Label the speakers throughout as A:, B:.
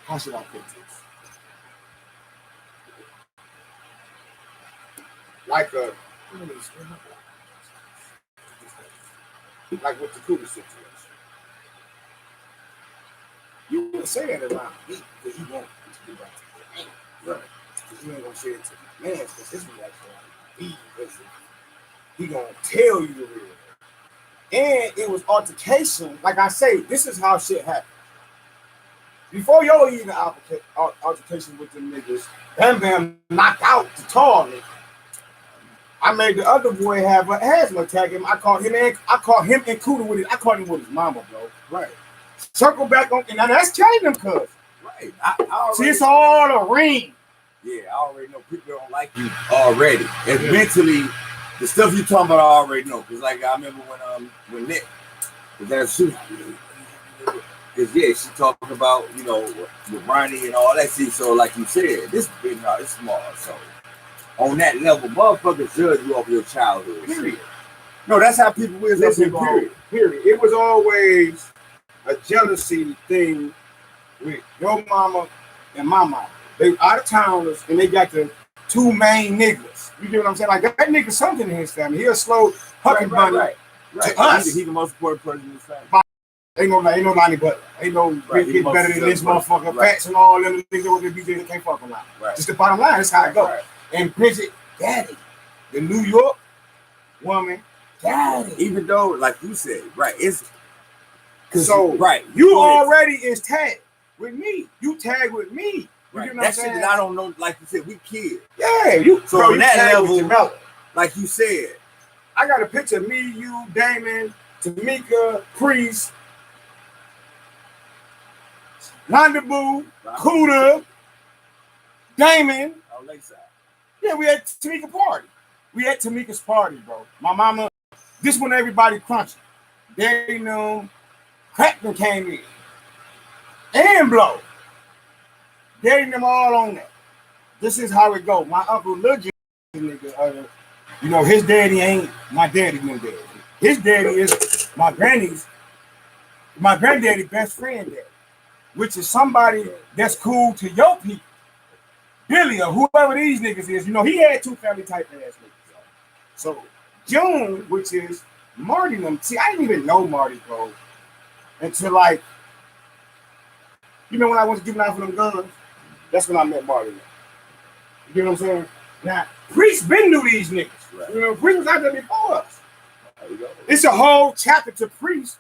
A: How should I put this? Like with the Cooper situation. You wouldn't say that around me because you want to get back to the man. Right. Because you ain't going to say it to the man because his reaction like me because he going to tell you the real. And it was altercation. Like I say, this is how shit happens. Before y'all even altercation with them niggas, Bam Bam knocked out the tall nigga. I made the other boy have an asthma attack. I caught him and Cuda with it. I caught him with his mama, bro. Right. Circle back on, and now that's changing them, cuz. Right. See, it's all a ring.
B: Yeah, I already know people don't like you already. And mentally, the stuff you talking about, I already know. Cause like I remember when Nick was at a shoot. Cause yeah, she talking about with Ronnie and all that shit. So like you said, this big, it's small. So on that level, motherfuckers judge you off your childhood.
A: Period.
B: No, that's how people is. Period.
A: Period. It was always a jealousy thing with your mama and my mama. They out of towners and they got the two main niggas. You get what I'm saying? Like that nigga something in his family. He a slow hucking bunny to us.
B: He the most important person in his family.
A: Ain't no Lonnie Butler. Ain't no get better than this motherfucker. Fats and all them niggas with the BJ can't fuck around. Right. Just the bottom line. That's how it goes. Right. And Bridget, daddy, the New York woman, daddy.
B: Even though, like you said, right, it's
A: so
B: right.
A: You already is tagged with me. You tag with me.
B: Right. You know that shit that I don't know. Like you said, we kids.
A: Yeah, you.
B: So on that level, like you said,
A: I got a picture of me, you, Damon, Tamika, Priest, Londa Cuda, Damon.
B: Oh, Lakeside.
A: Yeah, we had Tamika party. We had Tamika's party, bro. My mama, this one everybody crunching. They knew Crackman came in. And Blow. They them all on that. This is how it go. My uncle Lil nigga, his daddy ain't my daddy no daddy. His daddy is my granddaddy's best friend daddy, which is somebody that's cool to your people. Billy or whoever these niggas is, he had two family type ass niggas. So June, which is Marty them. See, I didn't even know Marty, bro, until like, when I went to juvenile for them guns, that's when I met Marty. You know what I'm saying? Now, Priest been knew these niggas. Right. Priest was out there before us. It's a whole chapter to Priest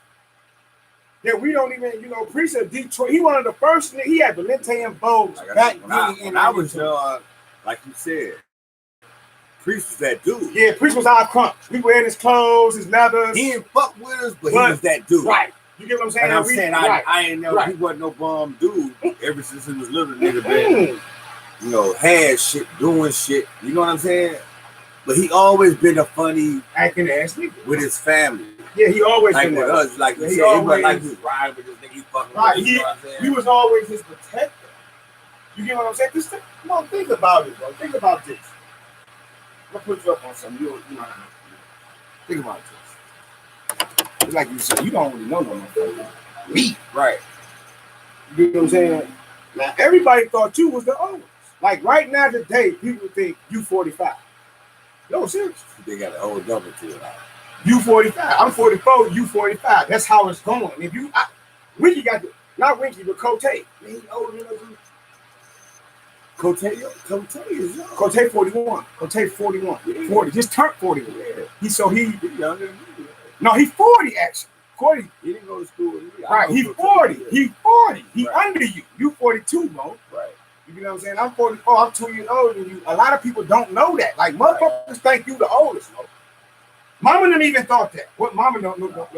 A: that we don't even, Priest of Detroit. He one of the first. He had Valente and Bogues back
B: when I was like you said, Priest was that dude.
A: Yeah, Priest was our crunch. We wearing his clothes, his leathers.
B: He didn't fuck with us, but he was that dude.
A: Right. You get what I'm saying?
B: And I'm saying I ain't know he wasn't no bum dude ever since he was little nigga been, had shit, doing shit. You know what I'm saying? But he always been a funny
A: acting ass nigga
B: with his family.
A: Yeah, he always
B: like
A: been
B: with us. Like he said, he was like he was riding with this nigga. He fucking
A: right.
B: with us, you know what I'm saying?
A: He was always his protector. You get what I'm saying? Just think about it, bro. Think about this. I'm gonna put you up on something. You might not know. Think about this. It's like you said, you don't really know no motherfucker. Me.
B: Right.
A: You know what I'm saying? Now, everybody thought you was the oldest. Like, right now, today, people think you 45. No, seriously.
B: They got an old number to it.
A: You 45. I'm 44, you 45. That's how it's going. If you, Winky got the, not Winky, but Cote. Man, he older than us. Cote is young. Cote 41. Cote 41. Yeah. 40. Just turned 41. Yeah. He's younger than me. No, he's 40 actually. 40.
B: He didn't go to school.
A: Right, he's 40. He's 40. He's under you. You 42, bro.
B: Right.
A: You know what I'm saying? I'm 44. I'm 2 years older than you. A lot of people don't know that. Like, motherfuckers think you the oldest, bro. Mama didn't even thought that. What mama don't know?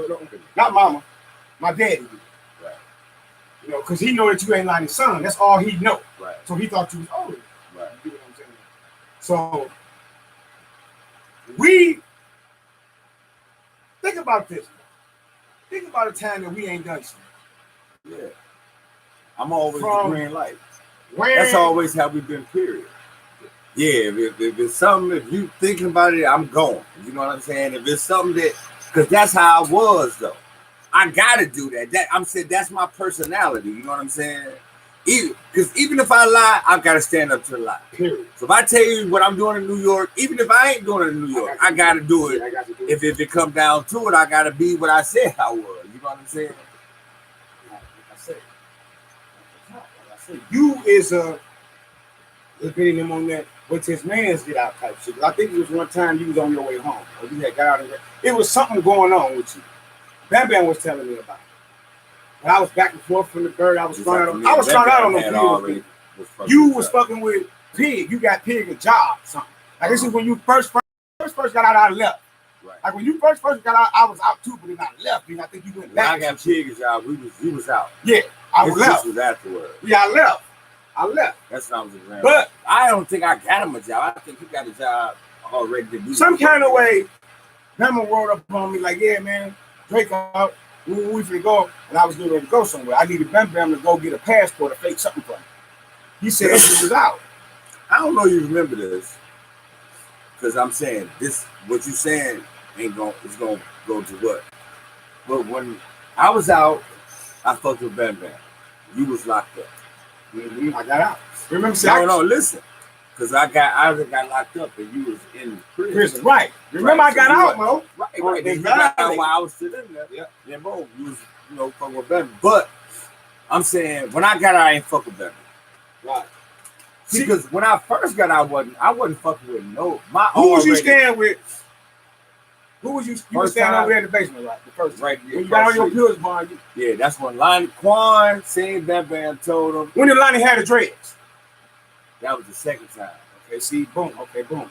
A: Not mama. My daddy did.
B: Right.
A: Because he know that you ain't like his son. That's all he know.
B: Right.
A: So he thought you was older.
B: Right.
A: You know what I'm saying? So, we think about this. Think about a time that we ain't done shit.
B: Yeah. I'm always the green light.
A: When,
B: that's always how we've been, period. Yeah, if it's something, if you thinking about it, I'm going. You know what I'm saying? If it's something that, because that's how I was, though. I got to do that. I'm saying that's my personality. You know what I'm saying? Even if I lie, I gotta stand up to the lie.
A: Period.
B: So if I tell you what I'm doing in New York, even if I ain't doing it in New York, I gotta do it.
A: I got to do
B: If it come down to it, I gotta be what I said I was. You know what I'm saying?
A: Like I said, you is debating him on that. What's his man's get out type shit. I think it was one time you was on your way home, or you had got out of there. It was something going on with you. Bam Bam was telling me about it. When I was back and forth from the bird, I was trying out. I was trying out on the you was fucking with Pig. You got Pig a job, something. Like this is when you first got out. I left.
B: Right.
A: Like when you first got out, I was out too, but then I left. And I think you went back.
B: When I got Pig a job. You was out.
A: Yeah, I was left.
B: This was afterwards.
A: Yeah, I left.
B: That's what I was around.
A: But
B: I don't think I got him a job. I think he got a job already to do
A: some kind of way. Bama rolled up on me like, yeah, man, Drake out. We finna go, and I was getting ready to go somewhere. I needed Bam Bam to go get a passport or fake something for me. He said he was out.
B: I don't know you remember this, because I'm saying this. What you saying it's gonna go to what? But when I was out, I fucked with Bam Bam. You was locked up.
A: Mm-hmm. I got out. Remember?
B: No, listen. Because I got locked up and you was in prison.
A: Right. Remember, I got out,
B: Mo. Right. Then you got out while I was still in there. Yeah. Then boom, you was fucking with Bam. But I'm saying when I got out, I ain't fucking with Bam.
A: Right.
B: See, because when I first got out, I wasn't fucking with no.
A: Who was you staying with? Who was you? You were standing over there in the basement, right? The first
B: right.
A: When you got on your pills, bond.
B: Yeah, that's when Lonnie Quan seen Bam Bam told him.
A: When did Lonnie had the dreads?
B: That was the second time.
A: Okay, see, boom. Okay, boom.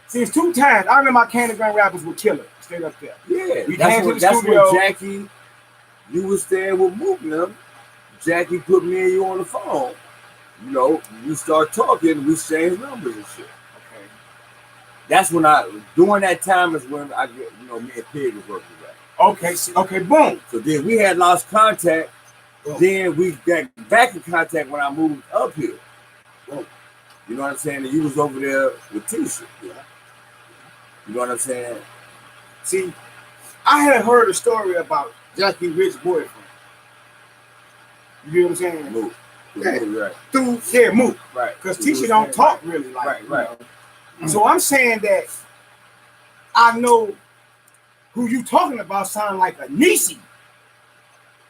A: See, it's 2 times. I remember my Candy Gun rappers would kill it. Straight up there.
B: Yeah,
A: we
B: that's when Jackie, you was staying with Mook. Jackie put me and you on the phone. You know, we start talking, we exchange numbers and shit.
A: Okay.
B: That's when during that time is when I get, me and Pig was working together.
A: Okay, okay, boom.
B: So then we had lost contact. Boom. Then we got back in contact when I moved up here. Boom. You know what I'm saying? And you was over there with Tisha. Yeah. You know what I'm saying?
A: See, I had heard a story about Jackie Rich's boyfriend. You know what I'm saying?
B: Mook.
A: Yeah.
B: Right.
A: Mook.
B: Right.
A: Because Tisha don't talk really like
B: right.
A: Mm-hmm. So I'm saying that I know who you talking about sound like a Niecy.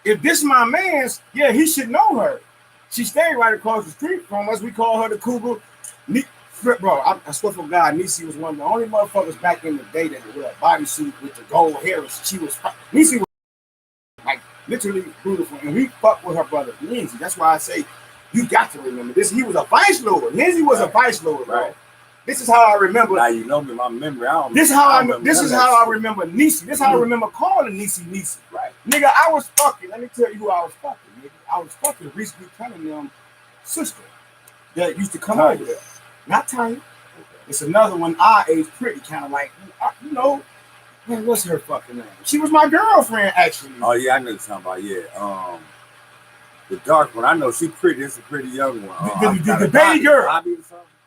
A: If this my man's, yeah, he should know her. She stayed right across the street from us. We call her the Cougar. Bro, I swear for God, Niecy was one of the only motherfuckers back in the day that would wear a bodysuit with the gold hair. Niecy was like literally beautiful, and we fucked with her brother Lindsay. That's why I say you got to remember this. He was a vice lord. Lindsay was a vice lord, bro. Right. This is how I remember.
B: Now you know me, my memory.
A: This is how I remember Niecy. This is how I remember calling Niecy. Right, nigga. I was fucking. Let me tell you who I was fucking. Nigga. I was fucking Reese Cunningham sister that used to come over there. Not Tiny. It's another one our age, pretty kind of like, man, what's her fucking name? She was my girlfriend, actually.
B: Oh, yeah, I know what you're talking about, yeah. The dark one, I know she pretty, it's a pretty young one.
A: The baby girl.
B: I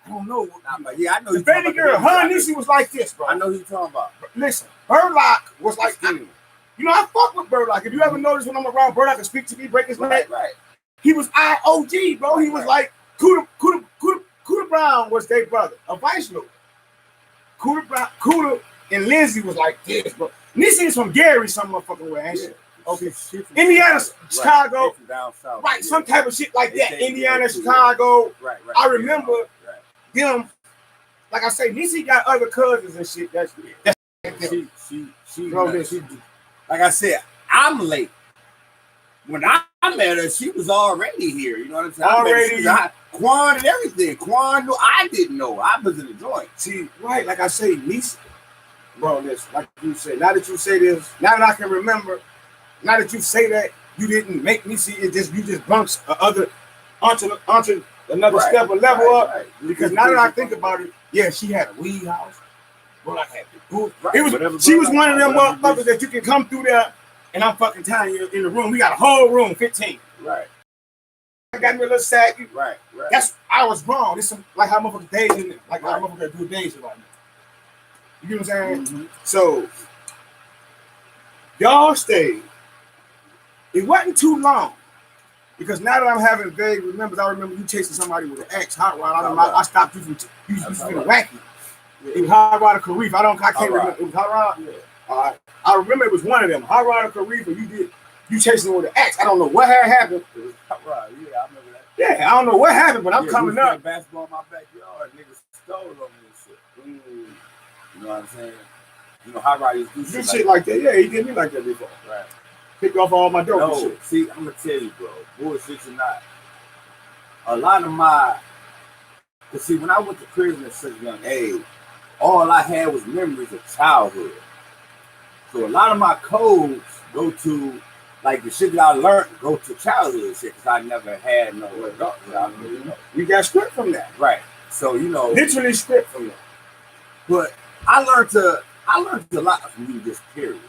A: don't know.
B: Yeah, I know
A: the baby girl. Her and Niecy was like this, bro.
B: I know who you're talking about.
A: Listen, Burlock was like, I fuck with Burlock. If you ever notice when I'm around Burlock and speak to me, break his leg,
B: right.
A: He was IOG, bro. He was like, Cooter Brown was their brother, a vice lord. Cooter and Lindsay was like this, bro. Niecy is from Gary, some motherfucking way, ain't she? Okay. Indiana, Chicago,
B: down south,
A: right? Some type of shit like that. Indiana, Chicago. Right. I remember them. Like I say, Niecy got other cousins and shit.
B: She like I said, I'm late. When I met her, she was already here. You know what I'm saying?
A: Already.
B: Quan and everything. Quan knew. I didn't know. I was in the joint.
A: See, right, like I say, Niecy. Bro, listen, like you say, now that you say this, now that I can remember, now that you say that, you didn't make me see it, you just bumped onto another step or level up. Right. Because now that I think about it, yeah, she had a weed house. Bro, I had the booth. She was one of them motherfuckers that you can come through there and I'm fucking telling you in the room. We got a whole room, 15.
B: Right.
A: I got me a little saggy.
B: Right.
A: I was wrong. This is like how motherfuckers days in it. Like how motherfuckers do days right now. You know what I'm saying? Mm-hmm. So y'all stayed. It wasn't too long Because now that I'm having vague remembers, I remember you chasing somebody with an axe, hot rod. I stopped you from you being wacky. It was hot rod or Karif. I can't remember. It was hot rod. Yeah. I remember it was one of them, hot rod or Karif, and you chasing with an axe. I don't know what had happened. It was hot rod. Yeah, I remember that. Yeah, I don't know what happened, but I'm coming up.
B: Basketball in my backyard, niggas stole on me and shit. You know what I'm saying? You know, hot rod used to do shit
A: like that. Yeah, he did me like that before. Right. Pick off all my dope and shit.
B: See, I'm gonna tell you, bro, bullshit or not. A lot of my, cause see, when I went to prison at such a young age, all I had was memories of childhood. So a lot of my codes go to, like the shit that I learned, go to childhood shit, cause I never had no adult.
A: We got script from that,
B: right? So
A: literally script from that.
B: But I learned a lot from you, just period.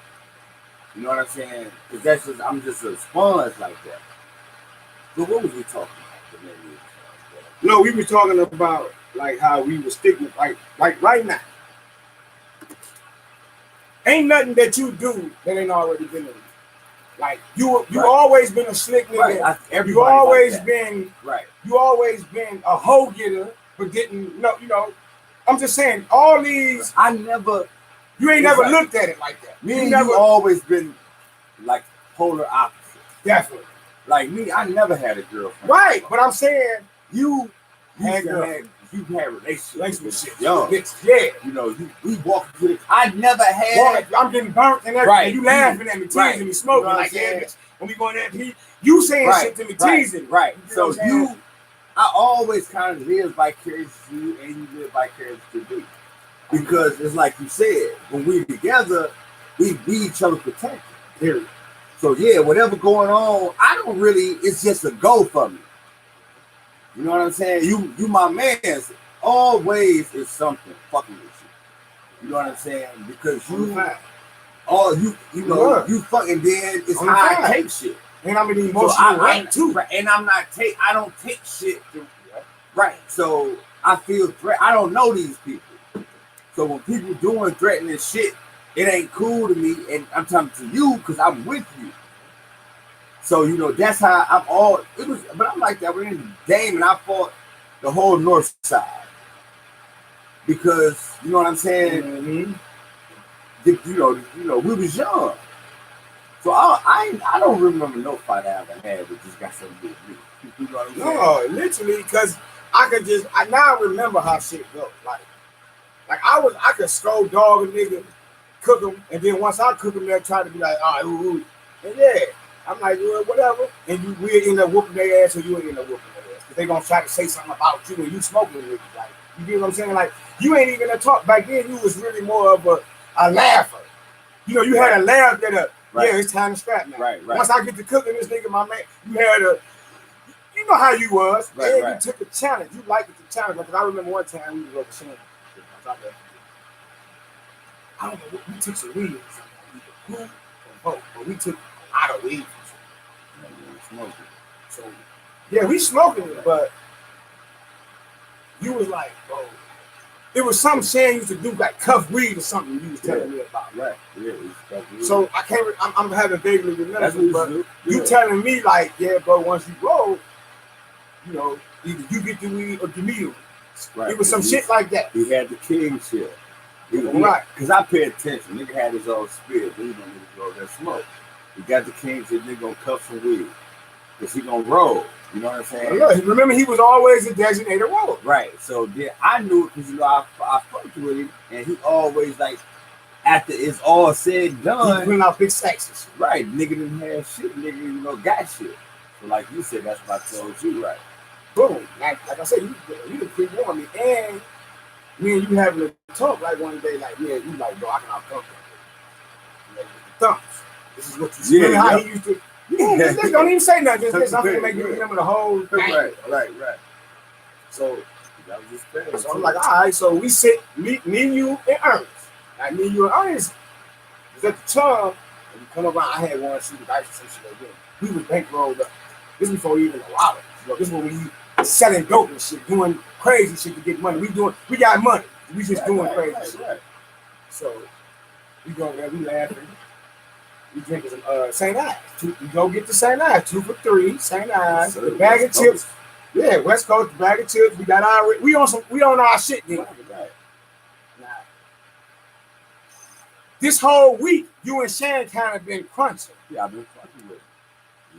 B: You know what I'm saying? Because I'm just a sponge like that. So what was we talking about?
A: No, we were talking about like how we were sticking, like right now. Ain't nothing that you do that ain't already been in you. Like you always been a slick nigga.
B: Right.
A: You always been
B: right.
A: You always been a hoe getter, but didn't know. I'm just saying all these. You ain't never looked at it like that.
B: Me and you always been like polar opposite.
A: Definitely.
B: Like me, I never had a girlfriend.
A: Right, but I'm saying you
B: had relationships.
A: Yeah.
B: We walked through it. I never had.
A: I'm getting burnt and everything. Right. You laughing at me, teasing me, smoking like that. When we going there, you saying shit to me, teasing.
B: Right. So I always kind of live vicariously, and you live vicariously too. Because it's like you said, when we together, we be each other protected. Period. So yeah, whatever going on, I don't really. It's just a go for me. You know what I'm saying? You my man. Always is something fucking with you. You know what I'm saying? Because you fucking then it's how I take shit.
A: And I'm in the emotional rank too.
B: Right. And I don't take shit. Right. So I feel threat. I don't know these people. So when people doing threatening shit, it ain't cool to me. And I'm talking to you because I'm with you. So, that's how but I'm like that. We're in the game and I fought the whole north side. Because, you know what I'm saying? Mm-hmm. We was young. So I don't remember no fight I ever had that just got something to do with me. You know what I'm saying?
A: No, literally, because I now remember how shit goes. Like I could scold dog a nigga, cook him, and then once I cook him, they'll try to be like, all right, ooh. And yeah, I'm like, well, whatever. And we'll end up whooping their ass or you'll end up whooping their ass. Because they're going to try to say something about you and you smoking niggas. Like, you get what I'm saying? Like, you ain't even a talk. Back then, you was really more of a laugher. You had a laugh that yeah, it's time to scrap now.
B: Right.
A: Once I get to cooking this nigga, my man, you had you know how you was.
B: Right.
A: You took the challenge. You liked the challenge. Because I remember one time we was over Shannon. I don't know, we took some weed or something. But we took a lot of weed.
B: Smoking.
A: So, yeah, we smoking it, but you was like, bro, it was something Shan used to do, like cuff weed or something you was telling me about.
B: Right. Yeah,
A: so I can't, I'm having vaguely remember, but you telling me like, yeah, bro, once you roll, either you get the weed or give me the weed. Right. It was some shit like that.
B: He had the king shit.
A: Right.
B: Because I pay attention. Nigga had his own spirit. He don't need to go there smoke. He got the king shit. Nigga gonna cuff some weed. Because he gonna roll. You know what I'm saying?
A: Yeah, remember, he was always a designated roller.
B: Right. So then I knew it because, I fucked with him. And he always, like, after it's all said and done.
A: He putting out big stacks and shit.
B: Right. Nigga didn't have shit. Nigga, got shit. So, like you said, that's what I told you, right?
A: Boom. Like I said, you done pre-warned me. And me and you having a talk like one day, like, yeah, you like, bro, I can out-thump that. The thumps. This is what you see. How he used to. Just don't even say nothing. Just I'm gonna make you remember the whole thing.
B: Right.
A: So that was just fair. So I'm like, all right. So we sit, me and you and Ernest. Like me and you and Ernest was at the time. And we come around. I had one shoot the dice and some shit like that. We was bankrolled up. This before even a wallet. This is when we selling dope and shit, doing crazy shit to get money. We got money. We just doing crazy shit. So we go there, we laughing. We drinking some St. Ives. You go get the St. Ives, 2 for $3, St. Ives, the bag of chips. Yeah, West Coast, the bag of chips. We got our we on our shit then. Right. Nah. This whole week, you and Shan kind of been crunching.
B: Yeah, I've been fucking with him.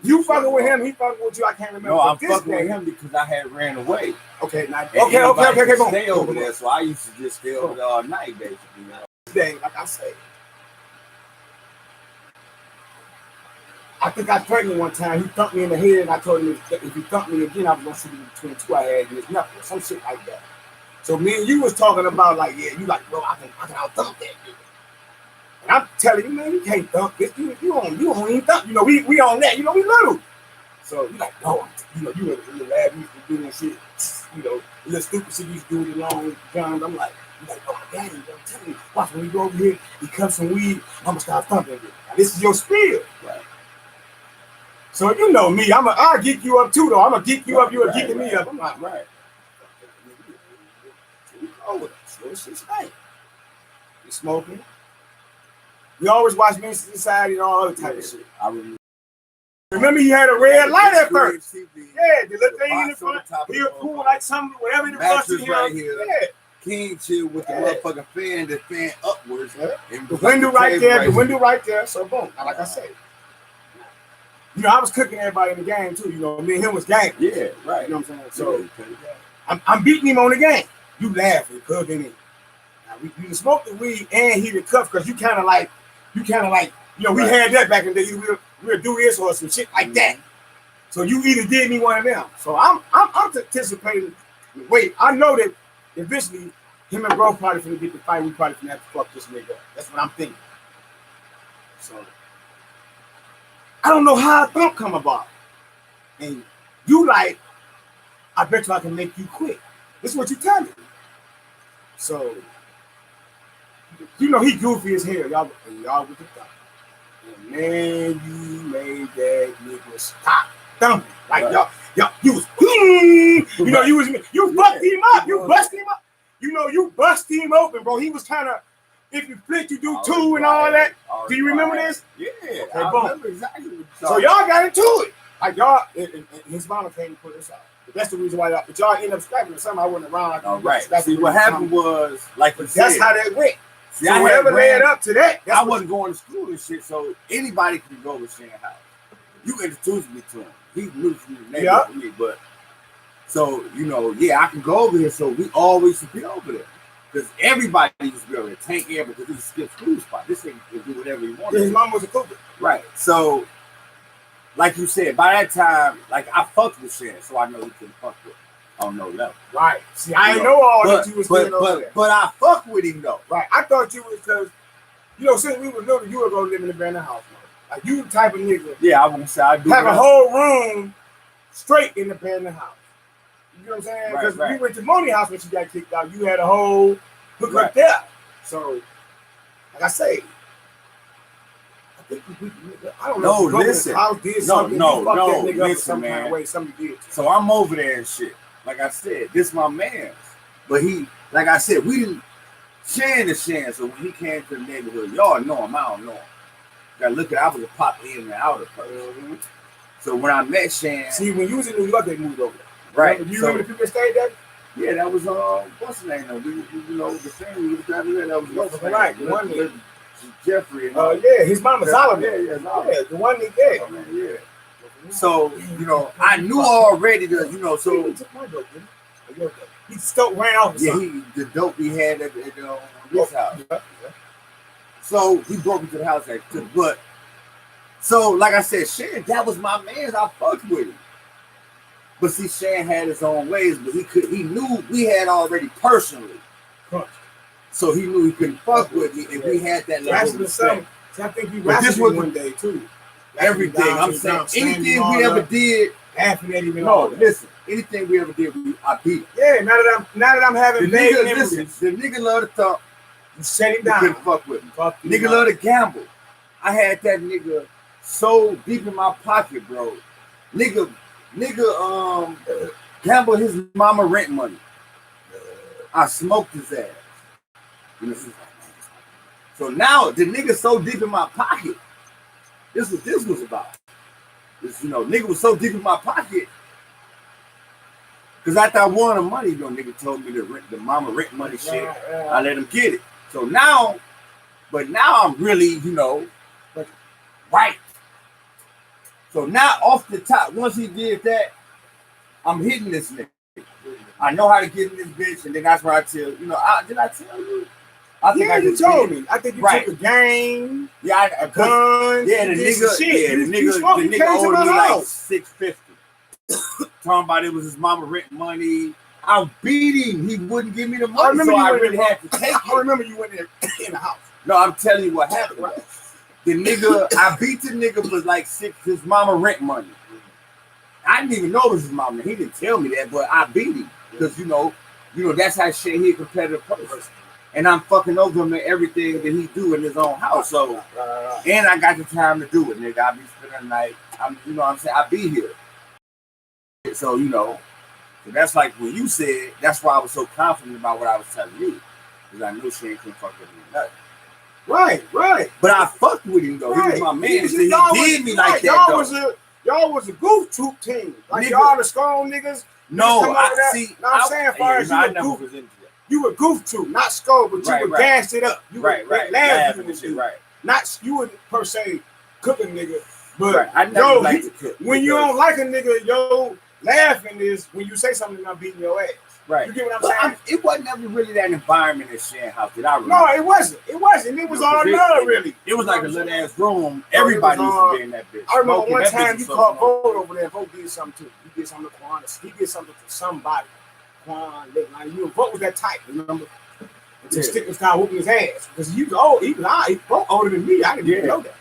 A: You fucking with him, he fucking with you. I can't remember.
B: No, I'm fucking with him because I had ran away.
A: Okay, now,
B: okay, stay over there, so I used to just stay over there all night, basically. You know?
A: Today, like I say, I think I threatened him one time. He thumped me in the head, and I told him if he thumped me again, I was gonna shoot him between 2 I had in his knuckles, some shit like that. So me and you was talking about like, yeah, you like, bro, I can out thump that nigga. And I'm telling you, man, you can't thump this. You don't even thump. You know, we on that. You know, we little. So you like, no, you know, you in the lab, you used to do that shit. You know, little stupid shit you used to do with the long guns. I'm like, you like, oh, my daddy, I'm telling you, watch when we go over here, he comes some weed, I'm gonna start thumping it. Now, this is your spiel. Right. So you know me, I'll geek you up too, though. I'm gonna geek you up, you're geeking me up. I'm like, right. So we go with it. So it's just like, you smoking. We always watch Men's Society and all other type of shit. I remember he had a red light at first. Yeah, the little thing in the front. He was cool like something, whatever the fuck he right here. Yeah. King chill with the motherfucking fan, the fan upwards. Yeah. And the window right there, the window right there. So boom, like I said. You know, I was cooking everybody in the game too. You know, me and him was gang. Yeah, right. You know what I'm saying? So I'm beating him on the game. You laughing, cooking it. Now we can smoke the weed and heat the cuff because you kind of like, you know, we had that back in the day. We'll do this or some shit like that. So you either did me one of them. So I'm anticipating. Wait, I know that eventually him and bro probably finna get the fight. We probably finna have to fuck this nigga up. That's what I'm thinking. So I don't know how a thump come about. And you like, I bet you I can make you quit. This is what you tell me. So you know he goofy as hell. Y'all with the thump. And man, you made that nigga stop thumping. Like y'all, you was, you know, you fucked him up. You bust him up. You know, you bust him open, bro. He was kind of, if you flick, you do 2 and all that. Do you remember this? Yeah. Okay, I remember exactly. So y'all got into it. Like y'all, and his mama came to put us out. But that's the reason why y'all, but y'all ended up scrapping or something. I wasn't around. Like, all right. See, what happened was, like you said, that's how that went. See, so whatever led up to that.
B: I wasn't going to school and shit, so anybody can go to Shan's house. You introduced me to him. He knew from the neighborhood with me, but so you know, yeah, I can go over here. So we always should be over there because everybody used to be over there. Tank air because it's a skip school spot. This thing can do whatever he wants.
A: Yeah, his mom was a cougar.
B: Right. So, like you said, by that time, like I fucked with Shan, so I know he couldn't fuck with. On no level.
A: Right. See, I didn't know all that you was doing over there.
B: But I fuck with him though.
A: Right. I thought you was because, you know, since we were little, you were gonna live in the abandoned house. Man. Like you the type of nigga.
B: Yeah, I won't say I do.
A: Have a whole room straight in the abandoned house. You know what I'm saying? Because when you went to Money House when she got kicked out, you had a whole hook right there. So, like I say, I think I don't know.
B: No, listen. No, listen, man.
A: Kind of way, something did.
B: So I'm over there and shit. Like I said, this my man. But he, like I said, we didn't Shan is Shan. So when he came to the neighborhood, y'all know him, I don't know him. Gotta look at I was a pop in and out of person. Mm-hmm. So when I met Shan.
A: See, when you was in New York, they moved over there.
B: Right.
A: You remember the people that stayed there?
B: Yeah, that was what's his name though? You know, the family was that was
A: right. The one that
B: Jeffrey.
A: Yeah, his mom was Solomon. Yeah, the one that did.
B: Oh, man, yeah. So, you know, I knew already that, you know, so
A: he took my dope, he still ran off.
B: Yeah, the dope he had at this house. Yeah. So he broke into the house but so like I said, Shan, that was my man. I fucked with him. But see, Shan had his own ways, but he knew we had already personally. So he knew he couldn't fuck with me, and we had that level of respect.
A: So I think he was one day too.
B: Everything I'm saying, anything we ever did, listen, anything we ever did, I beat.
A: Yeah, now that I'm having
B: the nigga love to talk.
A: You shut him down.
B: Couldn't fuck with me. Nigga love to gamble. I had that nigga so deep in my pocket, bro. Nigga, gamble his mama rent money. I smoked his ass. You know, so now the nigga so deep in my pocket. This was about. This, nigga was so deep in my pocket. Because after I won the money, nigga told me the mama rent money shit. I let him get it. So now, I'm really, right. So now off the top, once he did that, I'm hitting this nigga. I know how to get in this bitch, and then that's where I tell did I tell you? I think
A: you told me. I think you took a game, a gun.
B: Yeah, the nigga owed me like $650. Talking about it was his mama rent money. I beat him. He wouldn't give me the money, so I really had to take it.
A: I remember you went in the house.
B: No, I'm telling you what happened. Right. The nigga, I beat the nigga for like his mama rent money. I didn't even know it was his mama. He didn't tell me that, but I beat him because that's how shit he a competitive person. And I'm fucking over him in everything that he do in his own house. So, and I got the time to do it, nigga. I be spending the night. I be here. So, so that's like when you said, that's why I was so confident about what I was telling you. Because I knew she ain't gonna fuck with me nothing.
A: Right.
B: But I fucked with him though. Right. He was my man. He did me like that
A: y'all was a goof troop team. Like nigga. Y'all the Skull niggas.
B: No, I see.
A: I'm saying, far as you were goof troop, not Skull, but you would gas it up. You
B: right.
A: Not you would per se cook a nigga,
B: but I never like to cook.
A: When you don't like a nigga, laughing is when you say something and I'm beating your ass.
B: Right.
A: You get what I'm saying?
B: It wasn't never really that environment at Shan House that I remember.
A: No, it wasn't. It was all love, really.
B: It was like a little ass room. Everybody used to be in that bitch.
A: I remember one time you called Vote over there. Vote did something too. He did something to Quan. He did something to somebody. Quan, like you and Vote was that tight, remember? Until Stick was kind of whooping his ass. Because he was old. He Vote older than me. I didn't even know that.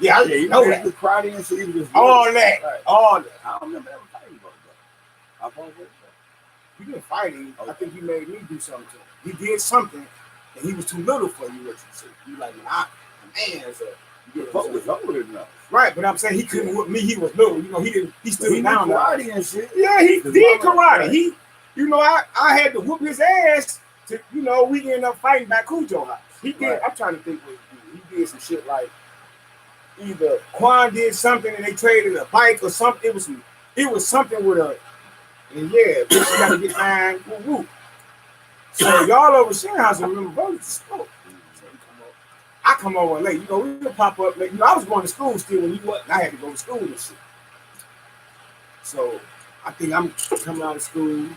A: Yeah, I didn't know that.
B: The karate and shit.
A: All that.
B: I don't remember ever fighting Vote though. I apologize.
A: You didn't fight him. Okay. I think he made me do something to him. He did something, and he was too little for you. What you said? You like, man, so
B: Vote was older enough.
A: Right, but I'm saying he couldn't whip me. He was little. He didn't. He stood down
B: karate and shit.
A: Yeah, he did karate. Right. He, I had to whoop his ass. To we ended up fighting back Cujo house. He did. Right. I'm trying to think what he did. Some shit like either Quan did something and they traded a bike or something. It was something with a. And yeah, bitch, you gotta get mine. Woo. So y'all over Shan House remember voting to smoke. I come over late. We pop up late. I was going to school still when you wasn't. I had to go to school and shit. So I think I'm coming out of school.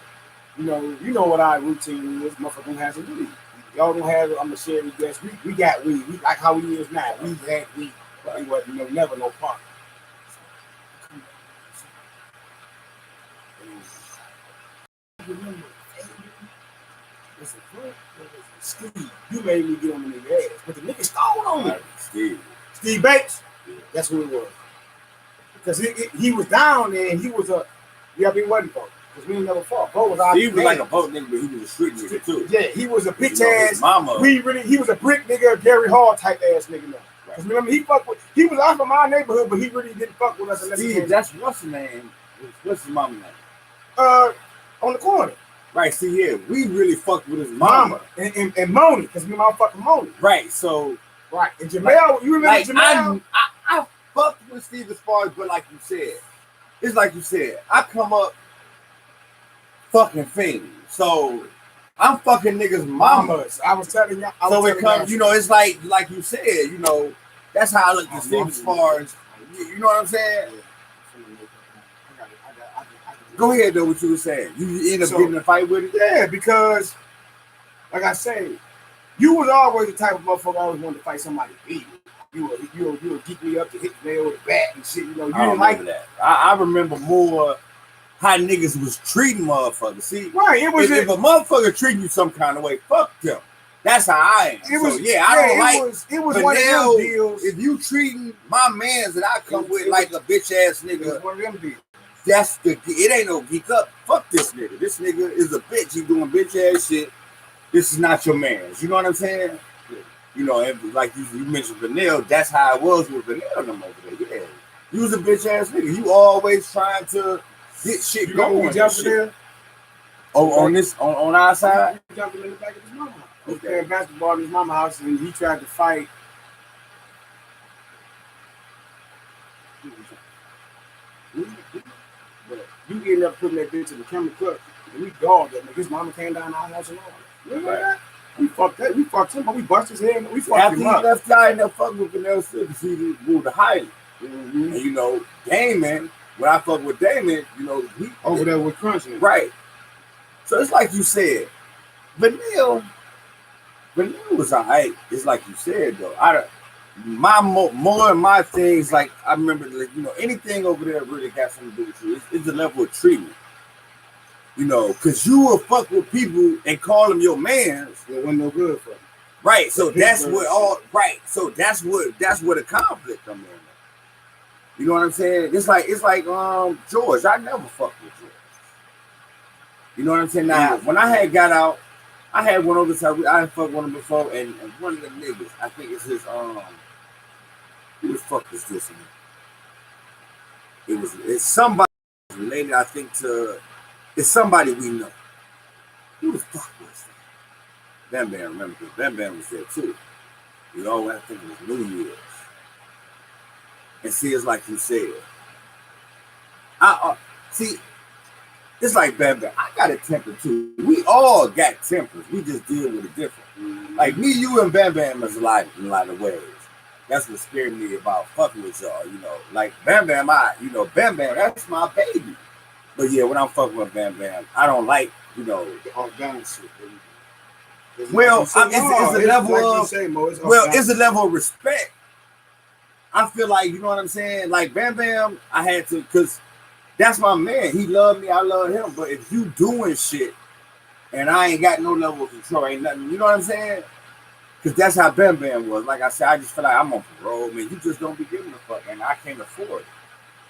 A: You know what our routine is. Motherfucker don't have some weed. Y'all don't have it. I'm gonna share with you guys. We got weed. We like how we is now. We had weed, but it wasn't never no party. Remember, Steve, you made me get on the nigga ass, but the nigga stole on me. Steve Bates, that's who it was. Because he was down there and he was he wasn't for because we never fought. Bo was
B: he was like a boat nigga, but he was a street nigga too.
A: Yeah, he was a bitch ass. Mama. He was a brick nigga, Gary Hall type ass nigga now. Because remember, he was out from our neighborhood, but he really didn't fuck with us.
B: Steve, that's what's his name? What's his mama name?
A: On the corner.
B: Right, see, yeah, we really fucked with his mama.
A: And Moni, because we motherfucking Moni.
B: Right, so.
A: Right, and Jamel, you remember Jamel?
B: I fucked with Steve as far as, but like you said, it's like you said, I come up fucking fiends. So, I'm fucking niggas' mamas.
A: I was telling you.
B: So it comes, it's like you said, that's how I look at Steve as far as, you know what I'm saying? Go ahead, though, what you were saying. You end up getting in a fight with it?
A: Yeah, because, like I say, you was always the type of motherfucker I always wanted to fight somebody big. You would geek me up to hit the nail with a bat and shit. You didn't like
B: that. I remember more how niggas was treating motherfuckers. See,
A: right? It was
B: if a motherfucker treating you some kind of way, fuck them. That's how I am. It was,
A: it was one of them deals.
B: If you treating my mans that I come with like a bitch ass nigga,
A: it was one of them deals.
B: It ain't no geek up. Fuck this nigga. This nigga is a bitch. He doing bitch ass shit. This is not your man's. You know what I'm saying? Yeah. And like you mentioned Vanille, that's how it was with Vanille them over there. Yeah. You was a bitch ass nigga. You always trying to get shit going.
A: You jumped there?
B: Oh, on our side?
A: He jumped in the back of his mama house. He was playing basketball in his mama house and he tried to fight ended up putting that bitch in the chemical club, and we dogged that nigga. His mama came down our house and all. Remember that? We fucked that. We fucked him, but we busted his head. We fucked him up.
B: After he left, y'all ended up fucking with Vanilla Silver. He moved to Highland. And you know, Damon, when I fuck with Damon, you know, he
A: over there with Crunch.
B: Right. So it's like you said, Vanilla was alright. It's like you said though. More of my things, like I remember, like, you know, anything over there really got something to do with you. It's the level of treatment. You know, because you will fuck with people and call them your mans.
A: It wasn't no good for them.
B: Right. So that's what all right. So that's where the conflict comes in. You know what I'm saying? It's like George. I never fucked with George. You know what I'm saying? Now when I had got out, I had one over time. I had fucked one of them before, and one of the niggas, I think it's his who the fuck is this one? It's somebody related, I think, to it's somebody we know. Who the fuck was that? Bam Bam, remember, because Bam Bam was there too. You know, I think it was New Year's. And see, it's like you said. See, it's like Bam Bam. I got a temper too. We all got tempers. We just deal with it different. Like me, you, and Bam Bam is alike in a lot of ways. That's what scared me about fucking with y'all. You know, like Bam Bam, Bam Bam, that's my baby. But yeah, when I'm fucking with Bam Bam, I don't like, you know, all that shit. Well, it's a level of it's a level of respect. I feel like, you know what I'm saying? Like Bam Bam, I had to, because that's my man. He loved me, I love him. But if you doing shit and I ain't got no level of control, ain't nothing, you know what I'm saying? Because that's how Bam Bam was. Like I said, I just feel like I'm on parole, man. You just don't be giving a fuck, and I can't afford it.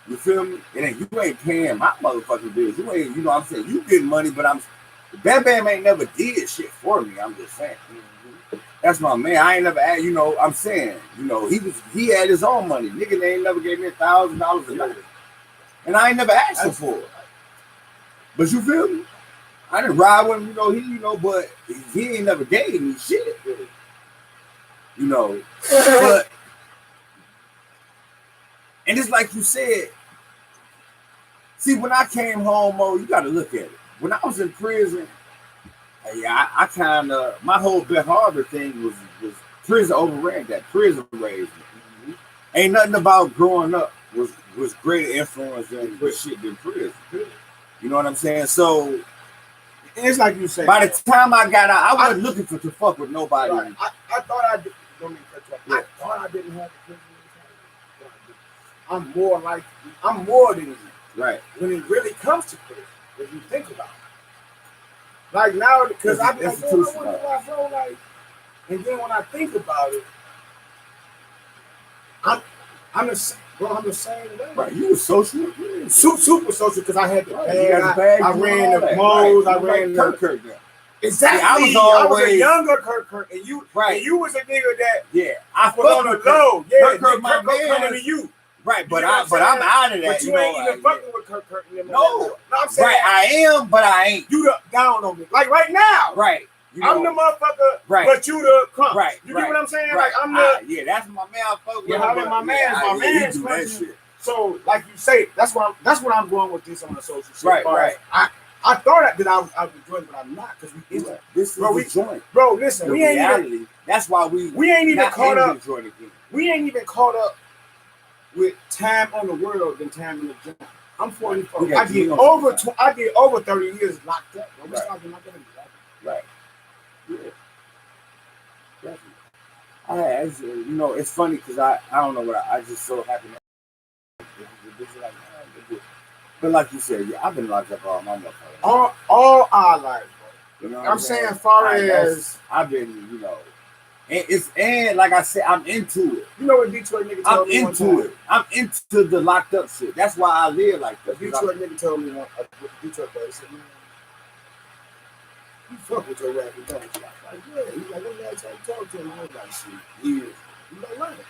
B: You feel me? And you ain't paying my motherfucking bills. You ain't, you know what I'm saying? You getting money, but Bam Bam ain't never did shit for me. I'm just saying. That's my man. I ain't never asked, you know, I'm saying, you know, he had his own money. Nigga, they ain't never gave me $1,000 a night. And I ain't never asked him for it. But you feel me? I didn't ride with him, but he ain't never gave me shit. You know. But and it's like you said, see, when I came home, you gotta look at it. When I was in prison, I kind of, my whole Beth Harbor thing was prison overran that. Prison raised me. Ain't nothing about growing up was greater influence than shit than prison. You know what I'm saying? So
A: it's like you said.
B: By the time I got out, I wasn't looking to fuck with nobody.
A: Right. I thought I did. I thought I didn't have the prison. I'm more than you.
B: Right.
A: When it really comes to prison, if you think about it. Like now, because I be like, I wonder why I feel like, and then when I think about it, I'm the same way.
B: Right, you were social,
A: super social, because I had the bag. I ran the malls. I ran
B: Kirk.
A: Exactly. I was a younger Kirk, and you was a nigga that
B: I
A: was on the low. Yeah,
B: Kirk
A: coming to you.
B: Right, but I'm out of that.
A: But you ain't even fucking with Kirk.
B: No,
A: I'm saying,
B: right, I am, but I ain't.
A: You down on me, like right now.
B: Right.
A: I'm the motherfucker, but you the crump. Right. You get what I'm saying? Right. Like I'm the
B: that's my man. I fuck with.
A: Yeah, my man's
B: that shit.
A: So, like you say, that's what I'm going with this on the social shit.
B: Right.
A: I thought that I was joined, but I'm not, because we did
B: this. We joint.
A: Bro, listen,
B: the
A: we ain't
B: reality,
A: even.
B: That's why we
A: ain't even caught up. We ain't even caught up with time on the world than time in the joint. I'm 44. I did over 30 years locked up. Bro.
B: Right. Yeah. Definitely. It's funny because I don't know what I just so happy. But like you said, I've been locked up all my life.
A: All our life, bro.
B: You know
A: I'm saying, far as
B: I've been, and like I said, I'm into it.
A: You know what Detroit nigga told me one time? I'm into it.
B: I'm into the locked up shit. That's why I live like that.
A: Detroit nigga told me Detroit boy, he said, man, you fuck with your rapping, don't you? I was like, yeah. He's like, what last time you talked to him? I was like, shit, years. He's like, right.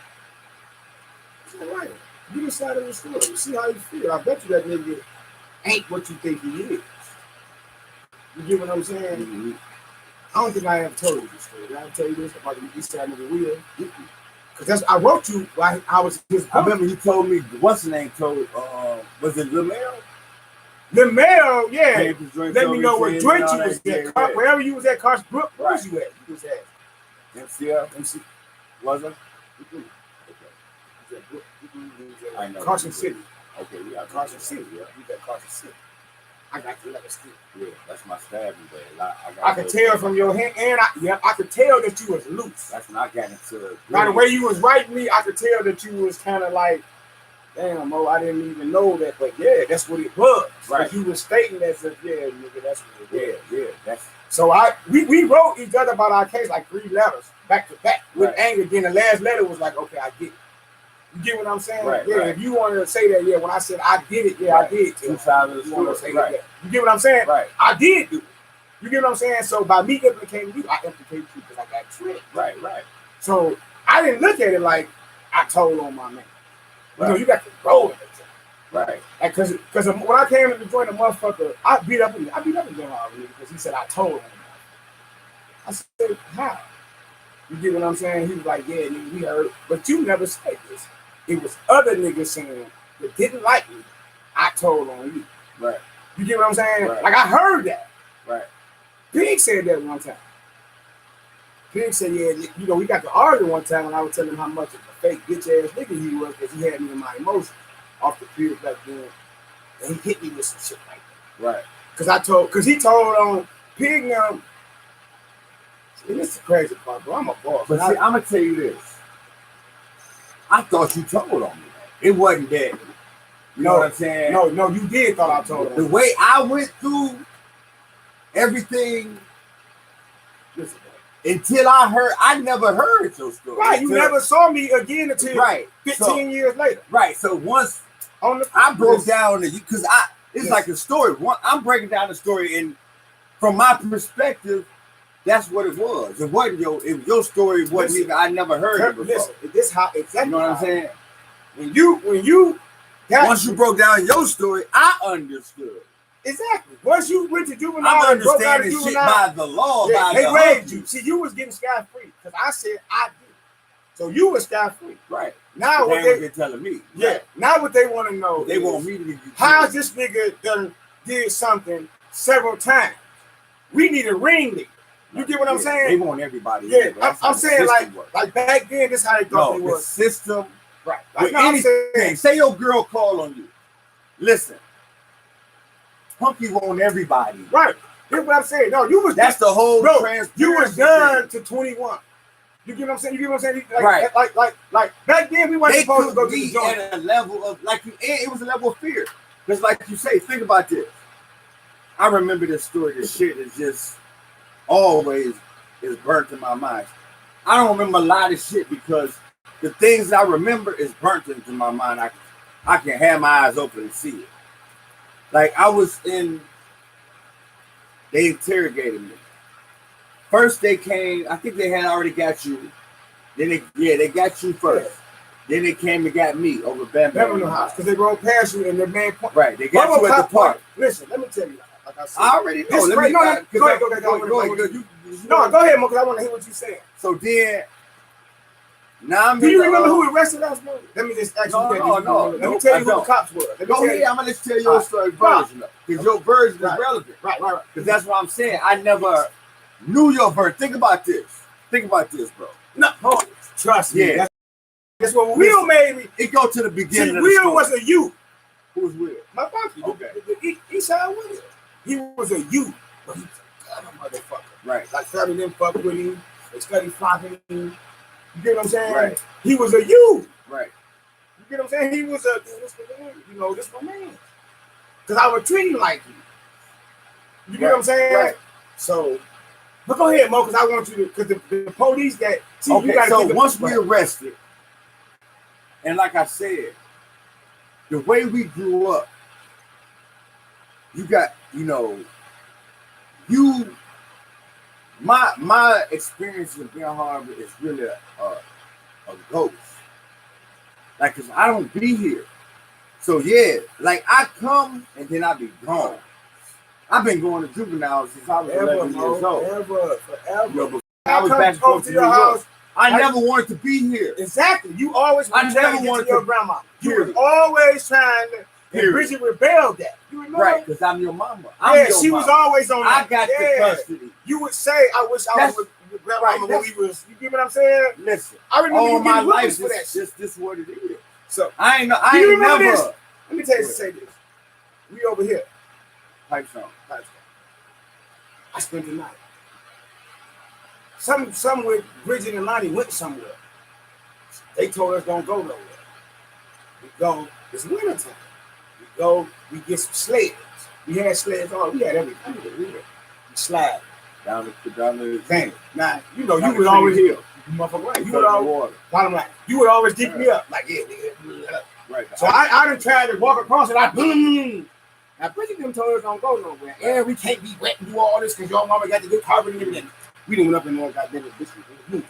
A: He's like, right. You decide on the story. See how you feel. I bet you that nigga ain't what you think he is. You get what I'm saying? Mm-hmm. I don't think I ever told you this story. Did I tell you this about the East Side nigga Will? Because I wrote you while I was his boy.
B: I remember he told me, what's the name told, was it Lil Mel?
A: The mail, yeah.
B: Came to joints
A: Let me know
B: over
A: what
B: here,
A: joint
B: all
A: you
B: that,
A: was
B: yeah,
A: at.
B: yeah.
A: Wherever you was at, Carson Brook, where
B: Right.
A: was you at? You was at
B: MCL?
A: MC.
B: Was it?
A: Okay.
B: I know.
A: Carson City.
B: Okay, yeah.
A: Carson City, yeah. You got Carson City. I got the letter still.
B: Yeah, that's my stabbing bed.
A: I could tell from your hand, and I could tell that you was loose.
B: That's when I got into.
A: By the way you was writing me, I could tell that you was kind of like, damn, Mo, I didn't even know that, but yeah, that's what it was.
B: Right.
A: Like you was stating as if, yeah, nigga, that's what it was.
B: Yeah, that's.
A: So we wrote each other about our case like 3 letters back to back with anger. Then the last letter was like, okay, I get it. You get what I'm saying?
B: Right,
A: yeah.
B: right.
A: If you wanted to say that, yeah, when I said I did it, yeah, I did.
B: Two sides of the
A: You want to
B: story.
A: say
B: Right.
A: that? You get what I'm saying?
B: Right.
A: I did do it. You get what I'm saying? So by me implicating you, I implicate you because I got tricked.
B: Right.
A: So I didn't look at it like I told on my man.
B: Right.
A: You know, you got to roll in it.
B: Right.
A: Like, cause when I came to the joint, the motherfucker, I beat up him already because he said I told him. I said, how? You get what I'm saying? He was like, yeah, nigga, we heard, but you never said this. It was other niggas saying that didn't like me. I told on you.
B: Right.
A: You get what I'm saying?
B: Right.
A: Like I heard that.
B: Right.
A: Pig said that one time. Pig said, yeah, you know, we got to argue one time when I was telling him how much of a fake bitch ass nigga he was because he had me in my emotions off the field back then. And he hit me with some shit like that.
B: Right.
A: Because he told on Pig now. See, this is the crazy part, bro. I'm a boss.
B: But see, I'm going to tell you this. I thought you told on me. It wasn't that. You know what I'm saying?
A: No, you did thought I told on
B: the way I went through everything,
A: listen,
B: until I never heard your story.
A: Right, you never saw me again until 15 years later.
B: Right, so once I broke down because it's like a story. I'm breaking down the story, and from my perspective, that's what it was. It wasn't your story. Wasn't even. I never heard it before.
A: Listen, this how exactly.
B: You know what I'm saying?
A: When you
B: once you broke down your story, I understood.
A: Exactly. Once you went to juvenile,
B: I'm understanding shit by the law.
A: Yeah, they raised you. See, you was getting scot free because I said I did. So you was scot free.
B: Right.
A: Now what
B: they're telling me.
A: Yeah.
B: Right.
A: Now what they want to know.
B: They want me to be.
A: How's this nigga done did something several times? We need a ring nigga. You get what I'm saying?
B: They want everybody.
A: Yeah, I'm saying like back then, this how they thought they was.
B: The system.
A: Right.
B: With anything. Say your girl call on you. Listen. Punky want everybody.
A: Right. That's what I'm saying. No, you was.
B: That's the whole.
A: Bro, you was done to 21. You get what I'm saying? You get what I'm saying? Like back then we weren't supposed to go to the joint.
B: At a level of it was a level of fear. Because like you say, think about this. I remember this story. This shit is just always is burnt in my mind. I don't remember a lot of shit because the things I remember is burnt into my mind. I can have my eyes open and see it. Like they interrogated me. First they came, I think they had already got you. Then they got you first. Then they came and got me over Bam
A: House because they rode past you and the man.
B: Right, they got you at the park.
A: Listen, let me tell you. Like I said,
B: I already know.
A: Go ahead, Mo, because I want to hear what you saying.
B: So then, now I'm.
A: Do you remember who arrested us, Mo? Let me just ask you.
B: No.
A: Let me tell you who the cops were.
B: Go ahead. I'm gonna tell your story version because your version is relevant. Right. Because that's what I'm saying. I never knew your version. Think about this, bro.
A: No, trust me.
B: Yeah.
A: That's what Will made me.
B: It go to the beginning.
A: See, Will was a youth.
B: Who was Will?
A: My pocket.
B: Okay.
A: The East Side Will. He was a youth, but he was a gutter motherfucker.
B: Right.
A: Like family didn't fuck with him. They studied flocking him. You get what I'm saying?
B: Right.
A: He was a youth.
B: Right.
A: You get what I'm saying? He was this my man. Because I would treat him like you. You get what I'm saying?
B: Right.
A: So, but go ahead, Mo, because I want you to, because the police that, see,
B: okay,
A: you got to
B: so once we arrested, and like I said, the way we grew up, you got, my experience in Bear Harbor is really a ghost. Like, cause I don't be here. So yeah, like I come and then I be gone. I've been going to juvenile since I was 11 years old.
A: Forever.
B: I was back home to your house. I never wanted to be here.
A: Exactly. You always
B: I never wanted
A: to your grandma. You was always trying to And Bridget rebelled that. You remember?
B: Right, because I'm your mama. I'm your
A: she
B: mama.
A: was always on that.
B: I got the custody.
A: You would say, I wish I was with grandmama when we was, you get what I'm saying?
B: Listen,
A: I remember
B: all
A: you
B: my
A: getting
B: life,
A: whoopings for that shit.
B: this what it is.
A: So,
B: I ain't
A: never.
B: This?
A: Let me tell you, say this. We over here.
B: Pipe song.
A: I spent the night. Some with Bridget and Lonnie went somewhere. They told us don't go nowhere. We go, it's winter time. We go, we get some sleds. We had sleds on, we had everything. We slide.
B: Down the
A: thing. Now, you know, you would always hear. Motherfucker, right? You would always, bottom line, you would always dig me up. Like, yeah, nigga. Right. So I done tried to walk across it, boom. Now, Bridget them told us don't go nowhere. Yeah, we can't be wet and do all this because your mama got to get carpet and everything. We didn't went up in there, goddamn it, bitch.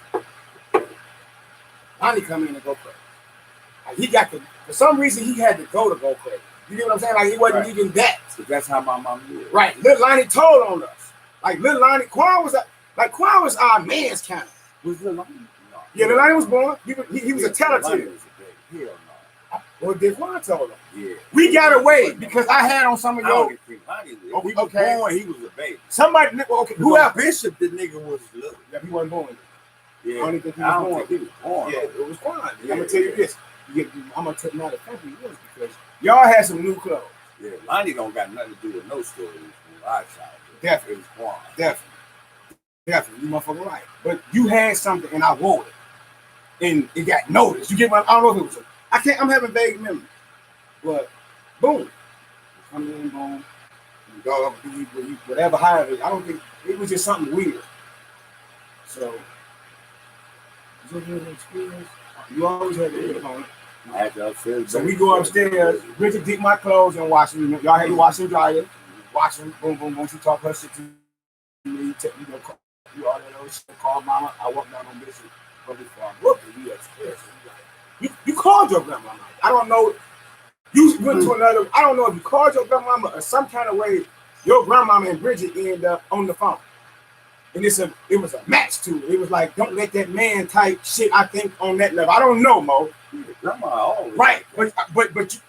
A: Lonnie come in and go crazy. Like, he got to, for some reason, he had to go crazy. You get what I'm saying? Like, he wasn't even that.
B: So that's how my mom did.
A: Right. Lil Lonnie told on us. Like, Lil Lonnie, Quan was our man's kind of.
B: Was Lil Lonnie? No.
A: Yeah, Lil Lonnie was born. He was a telltale.
B: Hell no.
A: Well, did Quan told him?
B: Yeah.
A: We got away because I had on some of your.
B: He was born, he was a baby.
A: Somebody, okay,
B: who else? Bishop, the nigga was little.
A: Yeah, he wasn't born.
B: Yeah.
A: I don't think he was born. Yeah, it was Quan. Yeah, I'm gonna tell you this. I'm gonna tell you not a country was because y'all had some new clothes.
B: Yeah, Lonnie don't got nothing to do with no stories from our childhood.
A: Definitely.
B: It was Quan.
A: Definitely, you motherfucking right. But you had something and I wore it. And it got noticed. You get what I don't know if it was I'm having vague memories. But boom. Come in, boom. You go up, whatever, however. I don't think it was just something weird. So you always had to hit on it. So we go upstairs. Bridget did my clothes and wash them. Y'all had to wash and dry it. Wash them. Boom, boom, boom. She talked her shit to me. You all that other shit. Call mama. I walked down on Bishop. But before I looked at you upstairs, you called your grandmama. I don't know. You went to another. I don't know if you called your grandmama or some kind of way. Your grandmama and Bridget ended up on the phone. And it was a match to it. It was like, don't let that man type shit, I think, on that level. I don't know, Mo.
B: Grandma always.
A: Right. But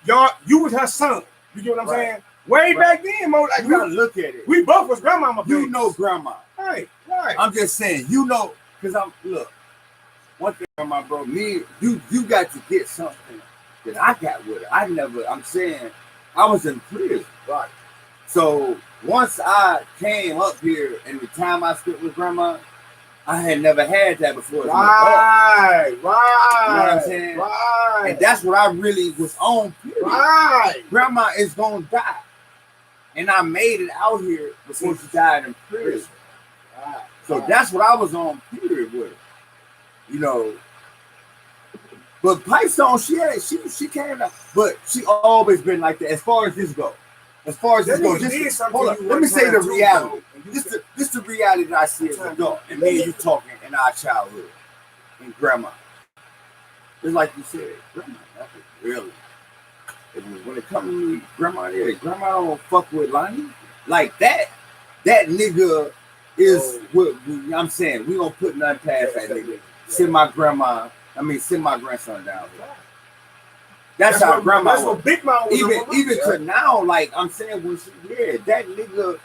A: you was her son. You get what I'm saying? Way back then, Mo. Like,
B: you gotta look at it.
A: We both was grandmama.
B: You know grandma.
A: Right.
B: I'm just saying, you know, because look, one thing on my bro, you got to get something that I got with her. I'm saying, I was in prison.
A: Right.
B: So once I came up here and the time I spent with grandma, I had never had that before.
A: Right.
B: You know what I'm saying?
A: Right.
B: And that's what I really was on. Period.
A: Right.
B: Grandma is gonna die. And I made it out here before she died in prison.
A: Right.
B: So that's what I was on period with her. You know. But Pipestone, she came out, but she always been like that as far as this goes. As far as this goes, hold up. Let me say the reality. This the reality that I see as an adult, and me and you talking in our childhood, and grandma. It's like you said, grandma. That's really. When it comes to me, grandma don't fuck with Lonnie like that. That nigga is what I'm saying. We don't put nothing past that nigga. Send my grandson down here. That's how grandma was.
A: What Big Mama was.
B: Even to now, like I'm saying, when that nigga,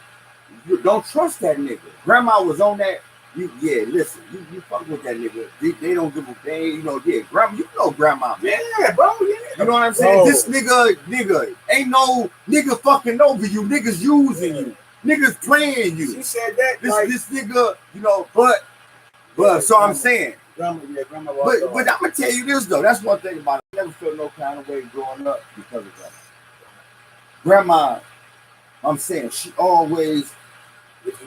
B: you don't trust that nigga. Grandma was on that. Listen, you fuck with that nigga. They don't give a damn, grandma, you know grandma, man.
A: Yeah, bro, yeah.
B: You know what I'm saying? Bro. This nigga, ain't no nigga fucking over you. Niggas using you. Niggas playing you.
A: She said that.
B: This nigga, but so I'm saying.
A: Grandma
B: but I'm gonna tell you this though. That's one thing about it. I never felt no kind of way growing up because of grandma. Grandma, I'm saying she always.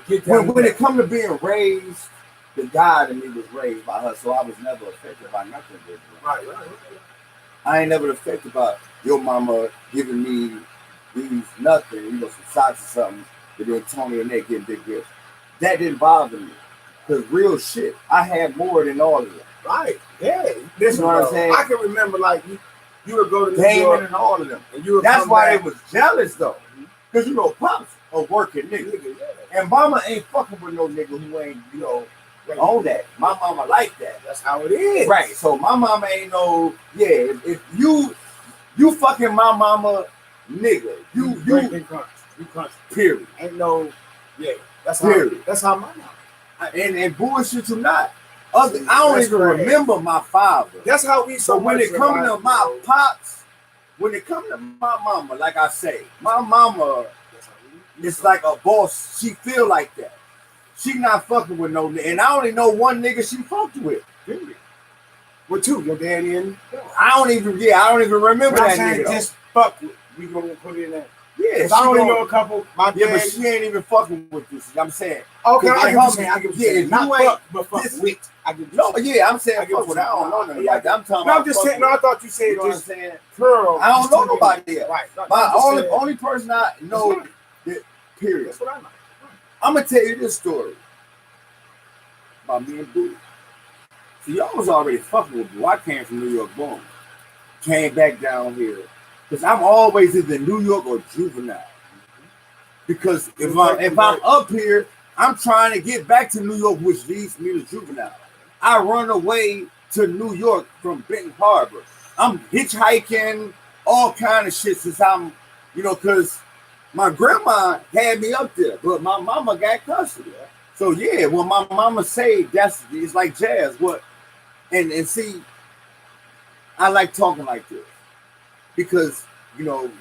B: When it come to being raised, the God in me was raised by her, so I was never affected by nothing.
A: Right.
B: I ain't never affected by your mama giving me these nothing, some socks or something, but then Tony and Nick getting big gifts. That didn't bother me. Because real shit, I had more than all of them.
A: Right. Yeah. This is what I'm saying. I can remember you would go to New
B: York and all of them.
A: And
B: that's why they was jealous though. Because Pops a working nigga. And mama ain't fucking with no nigga who ain't, on that. My mama like that.
A: That's how it is.
B: Right. So my mama ain't if you fucking my mama nigga, you
A: country.
B: Period.
A: Ain't no, yeah. That's
B: period.
A: That's how my mom.
B: And bullshit you not. I don't even remember my father.
A: That's how we.
B: So when it comes to my pops, when it comes to my mama, like I say, my mama is like a boss. She feel like that. She not fucking with no nigga. And I only know one nigga she fucked with. Period.
A: With two, your daddy and
B: I don't even remember that nigga.
A: Just fuck with. We gonna put it in there.
B: Yeah,
A: I only know a couple. My dad,
B: but she ain't even fucking with this. I'm saying.
A: Okay, I get what you're saying. Not fuck, but fuck with.
B: No, yeah, I'm saying fuck with. I don't know nobody. I'm talking about.
A: I'm just saying. No, I thought you said.
B: I'm just saying.
A: Girl,
B: I don't know nobody else.
A: Right.
B: My only person I know. Period.
A: That's what I know.
B: I'm gonna tell you this story about me and Boo. See, y'all was already fucking with Boo. I came from New York, boom. Came back down here. Because I'm always either New York or Juvenile. Because if I'm up here, I'm trying to get back to New York, which leads me to Juvenile. I run away to New York from Benton Harbor. I'm hitchhiking, all kind of shit since I'm, because my grandma had me up there, but my mama got custody. So yeah, when my mama say it's like jazz. What? And see, I like talking like this because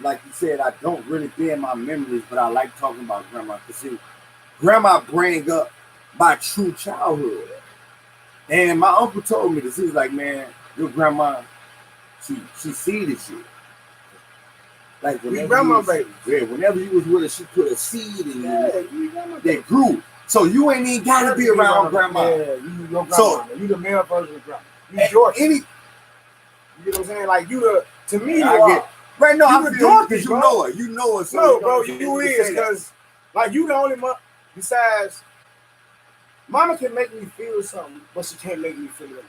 B: like you said, I don't really be in my memories, but I like talking about grandma. Because see, grandma bring up my true childhood, and my uncle told me this. He was like, "Man, your grandma, she seeded you." Like whenever you was with her, she put a seed in you that grew. So you ain't even gotta be around grandma.
A: Yeah, you your grandma. So you the male version of grandma. You Georgia. You know what I'm saying? Like to me,
B: right now I'm
A: Georgia
B: because you know her. You know her. So
A: no, bro, you is because like you the only besides mama can make me feel something, but she can't make me feel it.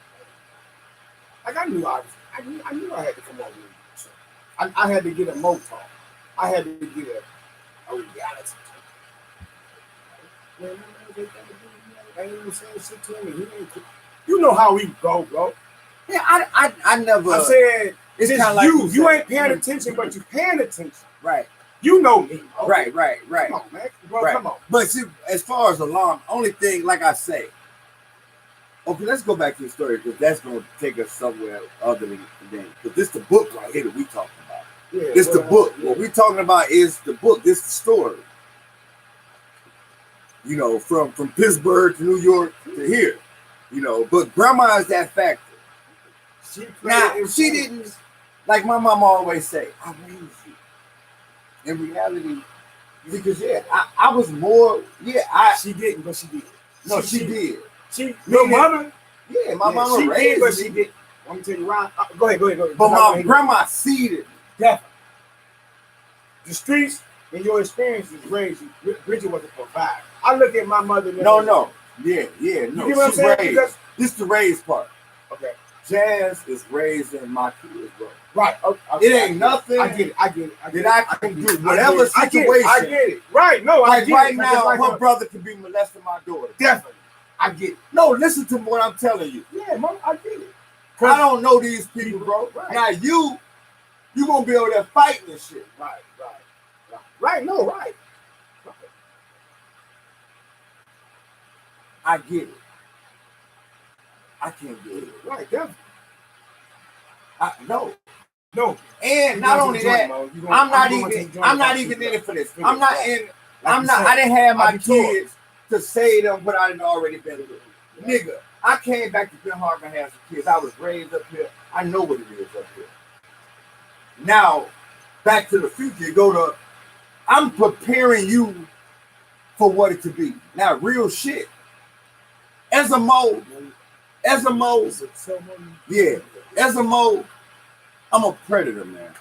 A: Like I knew I had to come over here. I had to get a motor. I had to get a reality. Man, I ain't even saying shit to him. You know how we go, bro.
B: Yeah, I never.
A: I said it's
B: kind of
A: like you ain't paying attention, but you paying attention.
B: Right.
A: You know me.
B: Okay? Right.
A: Come on, man. Bro,
B: right.
A: Come on.
B: But see, as far as alarm, only thing, like I say. Okay, let's go back to the story because that's going to take us somewhere other than because this the book right here that we talking about. Yeah, this the book. Yeah. What we talking about is the book. This the story. From Pittsburgh to New York to here. But grandma is that factor. She didn't, like my mama always say, I raised you. In reality, because I was more,
A: she didn't, but she did.
B: No, she did.
A: Your mother?
B: Yeah, my mama raised
A: did, but
B: me.
A: she did. Let me tell you why. Go ahead.
B: But my grandma seeded me.
A: Definitely. The streets and your experiences raised you. Bridget was a provider. I look at my mother.
B: No. Yeah, no.
A: You get what I'm saying?
B: Raised. This is the raised part.
A: Okay.
B: Jazz is raising my kids, bro.
A: Right. Okay.
B: It ain't nothing.
A: I get it.
B: I can do whatever situation.
A: I get it. Right. No,
B: like right now, her brother can be molesting my daughter.
A: Definitely. I get it.
B: No, listen to what I'm telling you.
A: Yeah, mom, I get it.
B: I don't know these people, bro. Right. Now you gonna be over there fighting and shit. Right. No, right. I get it. I can't get it.
A: Right, definitely.
B: No. And not only that, I'm not even in it for this. I didn't have my kids to say them what I didn't already been with. Nigga, I came back to Ben Harbor and had some kids. I was raised up here. I know what it is up here. Now, back to the future, I'm preparing you for what it to be. Now, real shit. As a mole, I'm a predator, man.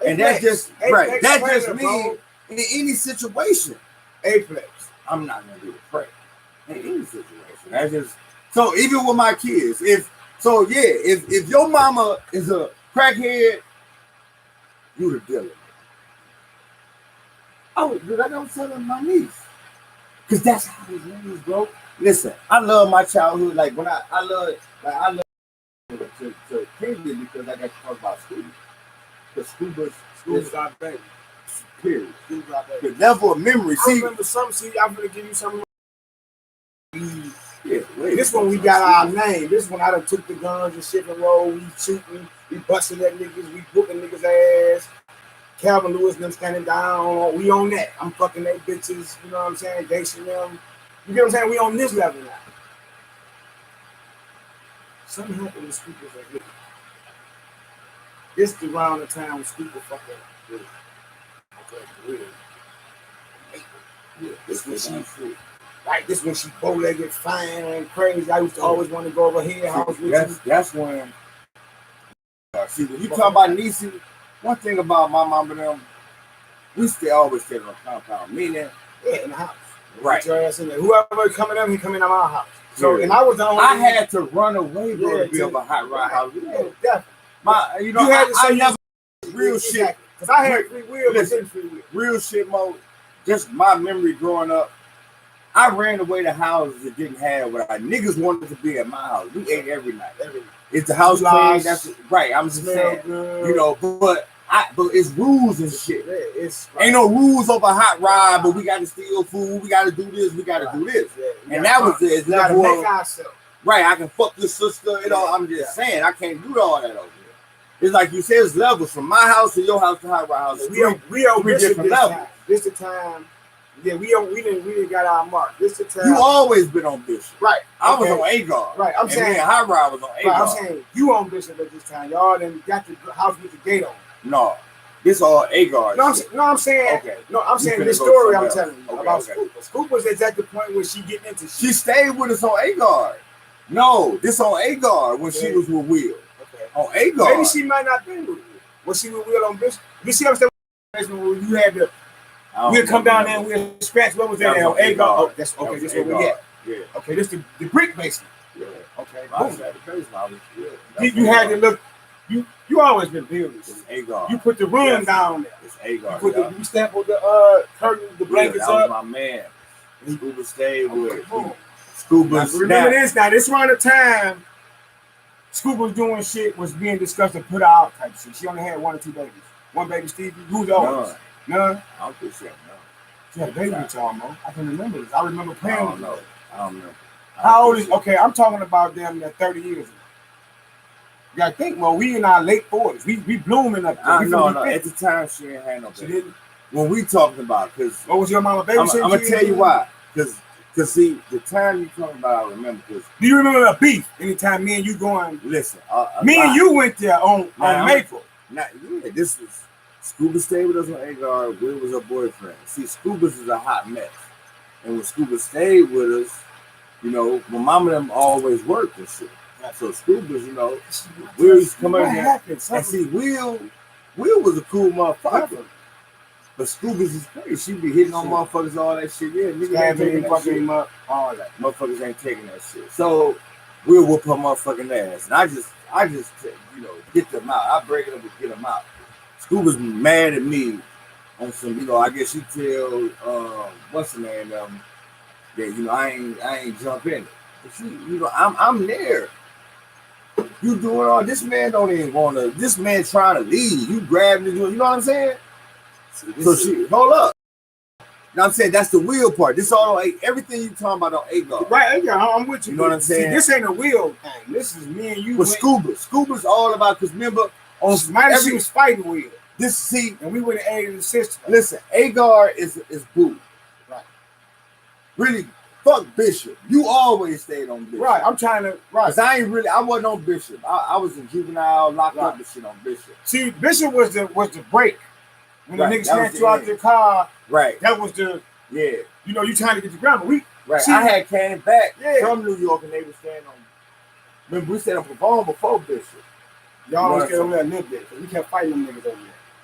B: And that just means in any situation,
A: Apex.
B: I'm not gonna be a prey in any situation. So even with my kids, if your mama is a crackhead, you the dealer. Oh, dude, I don't tell them my niece. Cause that's how it is, bro. Listen, I love my childhood. Like when I love to Kingsley because I got to talk about school. Because
A: Scuba's our baby.
B: Period.
A: Scuba's our baby.
B: The level of memory.
A: I remember some. See, I'm gonna give you some.
B: Yeah,
A: this one we got our name. This one I done took the guns and shit and roll. We shooting, we busting at niggas, we whooping niggas' ass. Calvin Lewis and them standing down. We on that. I'm fucking they bitches. You know what I'm saying? Gation them. You get what I'm saying? We on this level now. Something happened with Scoopers and Hit. This is around the time when Scooper fucking with it. Okay, weird. Yeah, this when she like this when she bow-legged, fine and crazy. I used to always want to go over here. House with you.
B: That's when. See, when you talk about Niecy, one thing about my mom and them, we always stay on the compound. Meaning,
A: yeah, in the house.
B: Right.
A: Get your ass in there. Whoever coming up, he coming out my house. So, and I was the only.
B: I had to run away, bro, to build a hot rod house.
A: Yeah, definitely.
B: You had to say never real shit.
A: Because I had free will.
B: Listen, real shit mode. Just my memory growing up. I ran away to houses that didn't have what I niggas wanted to be at my house. We ate every night. It's the house clean. That's right. I'm just saying, good. You know, but it's rules and shit. Yeah, it's ain't no rules over hot rod, but we got to steal food. We got to do this. We got to do this. Yeah, and that was it. It's level of, right. I can fuck your sister. You know, I'm just saying I can't do all that over here. It's like you said, it's levels from my house to your house to hot rod house. We are three different levels.
A: This the time. Yeah, we didn't got our mark. This the time.
B: You always been on Bishop.
A: Right.
B: I was on Agar.
A: Right. I'm saying
B: Hot Rod was on Agar.
A: Right, I'm saying you on Bishop at this time. Y'all done got the house with the gate on.
B: No. This all Agar.
A: I'm saying
B: okay.
A: No, I'm saying this story I'm telling you about Scoop. Scoop was at the point where she getting into shit.
B: She stayed with us on Agar. No, this on Agar when she was with Will. Okay. On Agar.
A: Maybe she might not been with Will. Was she with Will on Bishop? You see what I'm saying? When you had the we'll come down there and we'll scratch. What was that? Agar. Oh, that's okay. This is what we get. Yeah. Okay, this the brick basement. Yeah. Okay. You had to look. You always been building.
B: It's Agar.
A: You put the room down there.
B: It's Agar.
A: You stapled the curtain, the blankets
B: that
A: up.
B: Was my man. Scuba stayed with. Scuba.
A: Remember this now. This around the time Scuba's doing shit was being discussed and put out type shit. She only had 1 or 2 babies. One baby Stevie. Who's the oldest? None.
B: I don't think so. No.
A: She had a baby with y'all, Mo. I can remember this. I remember playing.
B: I don't know.
A: How old is? Okay, I'm talking about them that 30 years ago. You gotta think, well, we in our late 40s. We blooming up there.
B: No. At the time, she ain't had no baby. She didn't? When we talking about, because...
A: What was your mama baby?
B: I'm going to tell you why. Because see, the time you talking about, I remember. Do
A: you remember the beef? Anytime me and you going...
B: Listen.
A: Me and you went there on Maple.
B: This is... Scuba stayed with us on Agar. Will was her boyfriend. See, Scuba's is a hot mess. And when Scuba stayed with us, you know, my mom and them always worked and shit. So Scuba's, you know, Will used to come over here. And see, Will was a cool motherfucker. But Scuba's is crazy. She be hitting on motherfuckers, all that shit. Yeah, niggas ain't taking that shit. All that. Motherfuckers ain't taking that shit. So Will whoop her motherfucking ass. And I just, you know, get them out. I break it up and get them out. Scuba's mad at me on some, you know, I guess she tell what's her name, that, you know, I ain't jump in it. But she, you know, I'm there. You doing all this, man don't even wanna, this man trying to leave. You grabbing it, you know what I'm saying? So she hold up. Now I'm saying that's the wheel part. This all everything you talking about on Agar.
A: Right, yeah, I'm with you.
B: You know what I'm saying?
A: See, this ain't a wheel thing. This is me and you.
B: But Scuba's all about, because remember, on
A: she was fighting with
B: this, see,
A: and we would have aided the sister.
B: Listen, Agar is boo.
A: Right.
B: Really, fuck Bishop. You always stayed on Bishop.
A: Right. I'm trying to. Right.
B: Cause I wasn't on Bishop. I was in juvenile, locked up and shit on Bishop.
A: See, Bishop was the break. When the niggas snatched you out the car.
B: Right.
A: That was the.
B: Yeah.
A: You know, you trying to get the ground, but we.
B: Right. See, I had came back from New York and they were staying on. Remember, we stayed on Pavone before Bishop.
A: Y'all always stayed over there a little bit, because we kept fighting them niggas over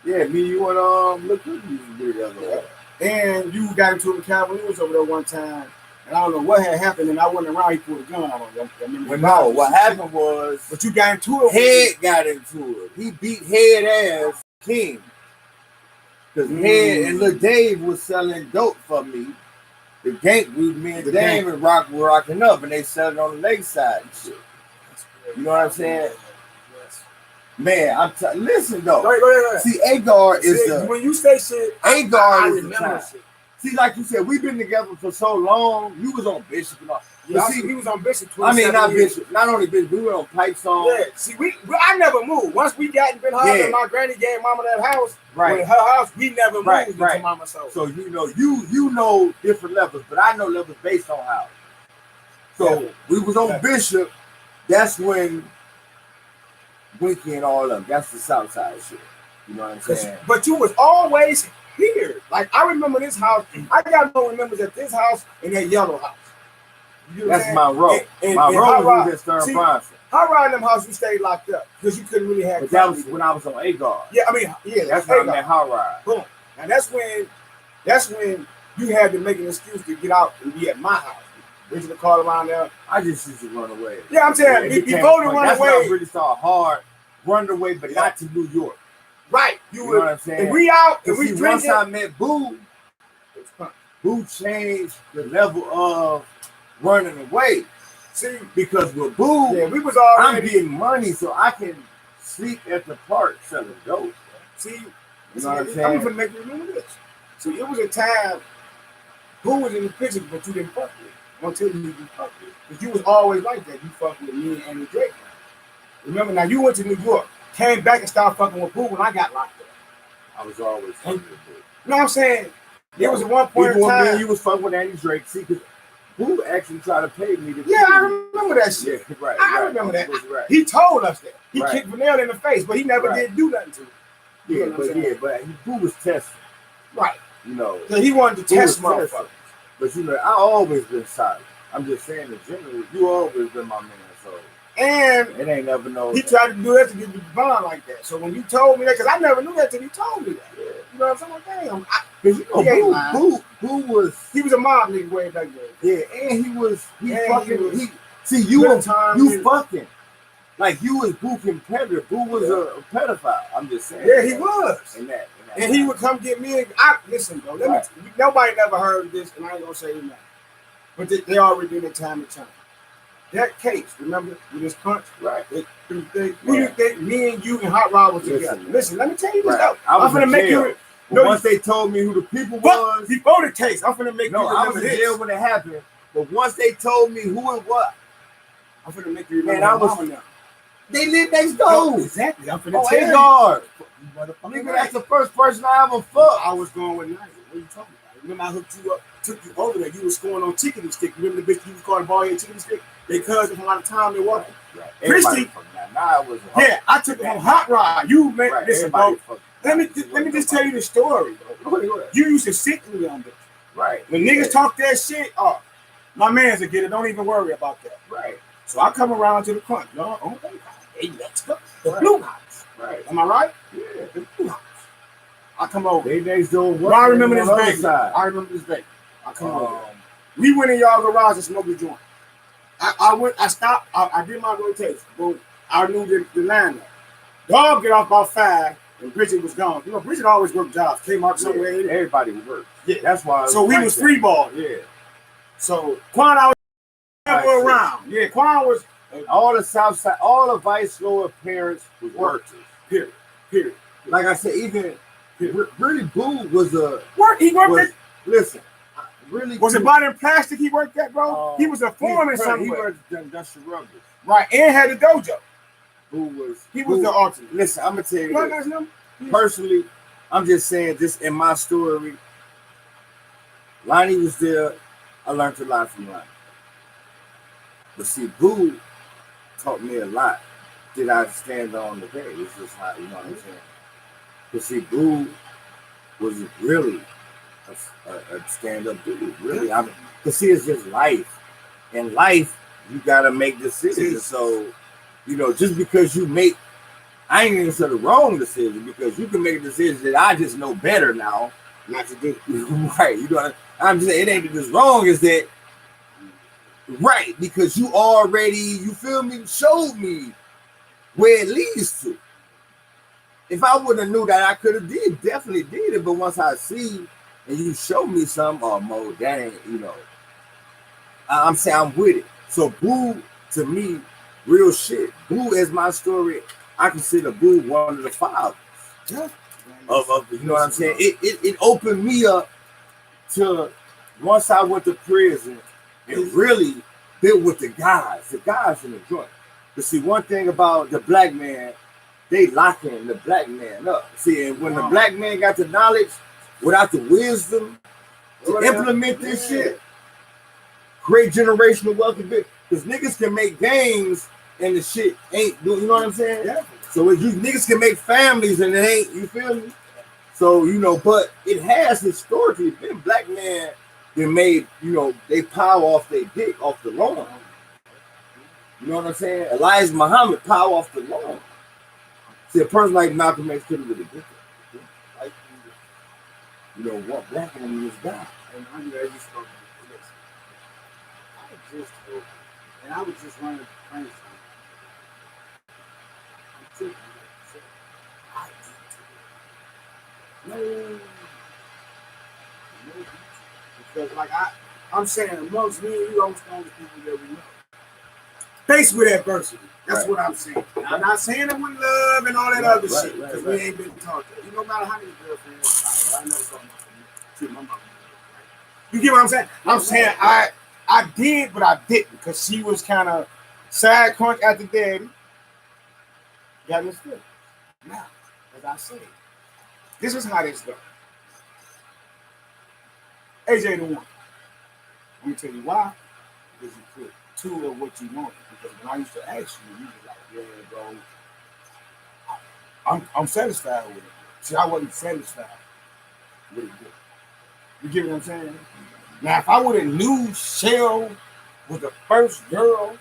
A: there.
B: Yeah, me, you and look who you do the other way.
A: And you got into the Cavaliers over there one time, and I don't know what had happened, and I wasn't around. He pulled a gun on him.
B: Well, no, what happened was,
A: but you got into it.
B: Head got into it. He beat Head ass King, because Head and Lil Dave was selling dope for me. The gang, me and Dave and Rock were rocking up, and they selling on the lakeside and shit. You know what I'm saying? Man, listen though.
A: Go ahead.
B: See, Agar is
A: when you say shit,
B: Agar
A: I
B: is the
A: remember
B: time.
A: shit.
B: See, like you said, we've been together for so long. You was on Bishop and all.
A: Yeah,
B: see,
A: he was on Bishop.
B: I mean, not
A: years.
B: Bishop, not only Bishop, we were on Pipe Song.
A: Yeah, see, I never moved. Once we got in Harlem, my granny gave Mama that house.
B: Right.
A: In her house, we never moved into Mama's house.
B: So you know different levels, but I know levels based on house. So we was on Bishop. That's when Winky and all of them. That's the Southside shit. You know what I'm saying?
A: But you was always here. Like I remember this house. I got no remembers at this house and that yellow house. You know
B: that's my road. My road was at Stern Bronson.
A: How around them house you stayed locked up because you couldn't really have.
B: But that was when I was on Agar.
A: Yeah, I mean, yeah,
B: that's when I met Hot Rod.
A: Boom. And that's when you had to make an excuse to get out and be at my house. Bridget the car around there.
B: I just used to run away.
A: Yeah, I'm saying before to run
B: that's
A: away.
B: When I really started hard, run away, but not to New York.
A: Right.
B: You know what I'm saying?
A: And we out and we drinking.
B: Once I met Boo, Boo changed the level of running away.
A: See,
B: because with Boo,
A: we was already,
B: I'm getting money so I can sleep at the park selling dope.
A: See,
B: you know what I'm saying?
A: I'm gonna make you remember this. See, it was a time Boo was in the picture, but you didn't fuck with. Until you didn't fuck with. Because you was always like that. You fucked with me and Andy Drake. Remember, now you went to New York, came back and started fucking with Boo when I got locked up.
B: I was always fucking with Boo.
A: You know what I'm saying? There was one point in time.
B: You was fucking with Andy Drake. See, because Boo actually tried to pay me to.
A: Yeah, I remember that shit.
B: Yeah, right.
A: I remember that. Right. He told us that. He kicked Vanilla in the face, but he never did do nothing to him.
B: But Boo was testing.
A: Right.
B: You know.
A: So he wanted to test motherfuckers.
B: But you know, I always been solid. I'm just saying in general, you always been my man. So
A: and
B: it ain't never known.
A: He tried to do that to get the bond like that. So when you told me that, because I never knew that till he told me that. Yeah. You know what I'm saying? Damn.
B: Because you know, Boo was
A: a mob nigga way back then.
B: Yeah, and you fucking. Like you was Boo competitor. Boo was a pedophile. I'm just saying.
A: Yeah, he was.
B: And
A: he would come get me. Listen, bro. Nobody never heard this, and I ain't gonna say nothing. But they already did it time and time. That case, remember, with this punch, right? Who you think me and you and Hot Rod was together? Listen, let me tell you this though. I'm gonna make you.
B: Once they told me who the people was
A: before the case, I'm gonna make you remember.
B: I was in jail when it happened, but once they told me who it was,
A: I'm gonna make you remember.
B: Man, they live next door.
A: Exactly. I'm finna tell you.
B: Nigga, that's the first person I ever fucked.
A: I was going with Nigel. What are you talking about? Remember I hooked you up, took you over there. You was scoring on chicken stick. Remember the bitch you was calling ball head chicken stick? They cousins from out of town they walking. Christy. I took it from Hot Rod. You man, listen, bro. Let me just tell you the story, bro. You used to sit me on this.
B: Right.
A: When niggas talk that shit, my man's will get it. Don't even worry about that.
B: Right.
A: So I come around to the front. No, okay. Hey, let's go. The Blue House.
B: Right.
A: Am I right?
B: Yeah.
A: The Blue House. I come over.
B: They next door.
A: I remember this day. I come over. We went in y'all garage and smoked the joint. I stopped. I did my rotation. Boom. I knew the line up. Dog get off about 5 and Bridget was gone. You know, Bridget always worked jobs. Came out somewhere.
B: Yeah, everybody would work.
A: Yeah.
B: That's why.
A: So we was free ball.
B: Yeah.
A: So Quan always around. Yeah, Quan was.
B: All the Southside, all the Vice Lord parents was workers. Period. Like I said, even really Boo was a
A: work. He worked.
B: Listen, really
A: was it body and plastic? He worked at, bro. He was a foreman somewhere.
B: He worked at Industrial Rubbers.
A: Right, and had a dojo.
B: He was the artist. Listen, I'm gonna tell you. Personally, I'm just saying this in my story. Lonnie was there. I learned a lot from Lonnie. But see, Boo taught me a lot that I stand on today. It's just how, you know what I'm saying? But see, Boo was really a stand-up dude, really. Because see, it's just life. In life, you got to make decisions. So, you know, just because you make, I ain't even say the wrong decision, because you can make a decision that I just know better now not to do. Right. You know, I'm just saying, it ain't just wrong, is that right, because you already, you feel me, showed me where it leads to. If I wouldn't have knew that, I could have definitely did it. But once I see and you show me something, or Mo, that ain't, you know, I'm saying I'm with it. So Boo, to me, real shit. Boo is my story. I consider Boo one of the fathers.
A: Yeah.
B: Of you know what I'm saying? It opened me up to once I went to prison and really built with the guys in the joint. But see, one thing about the black man, they locking the black man up. See, and when the black man got the knowledge without the wisdom to implement this shit, create generational wealth, because niggas can make games and the shit ain't, you know what I'm saying?
A: Yeah.
B: So if you niggas can make families and it ain't, you feel me? So, you know, but it has historically been black men that made, you know, they power off their dick, off the lawn. You know what I'm saying? Elijah Muhammad power off the lawn. See, a person like Malcolm X could have been a different. Like, you know, what black man is God.
A: And I knew every spoke to this. I just hope, and I was just running the friends. No, because like I'm saying, amongst me and you, I'm strong people that we know. Faced with adversity. That's what I'm saying. I'm not saying it with love and all that other shit, because we ain't been taught that. You no matter how many girlfriends I never saw my mom. You get what I'm saying? I'm saying I did, but I didn't, because she was kind of sad crunk after daddy. Got this good. Now, as I said, this is how this goes. AJ the one. Let me tell you why. Because you put two of what you want. Because when I used to ask you, you were like, yeah, bro, I'm satisfied with it. See, I wasn't satisfied with it. You get what I'm saying? Now, if I would have knew Shell was the first girl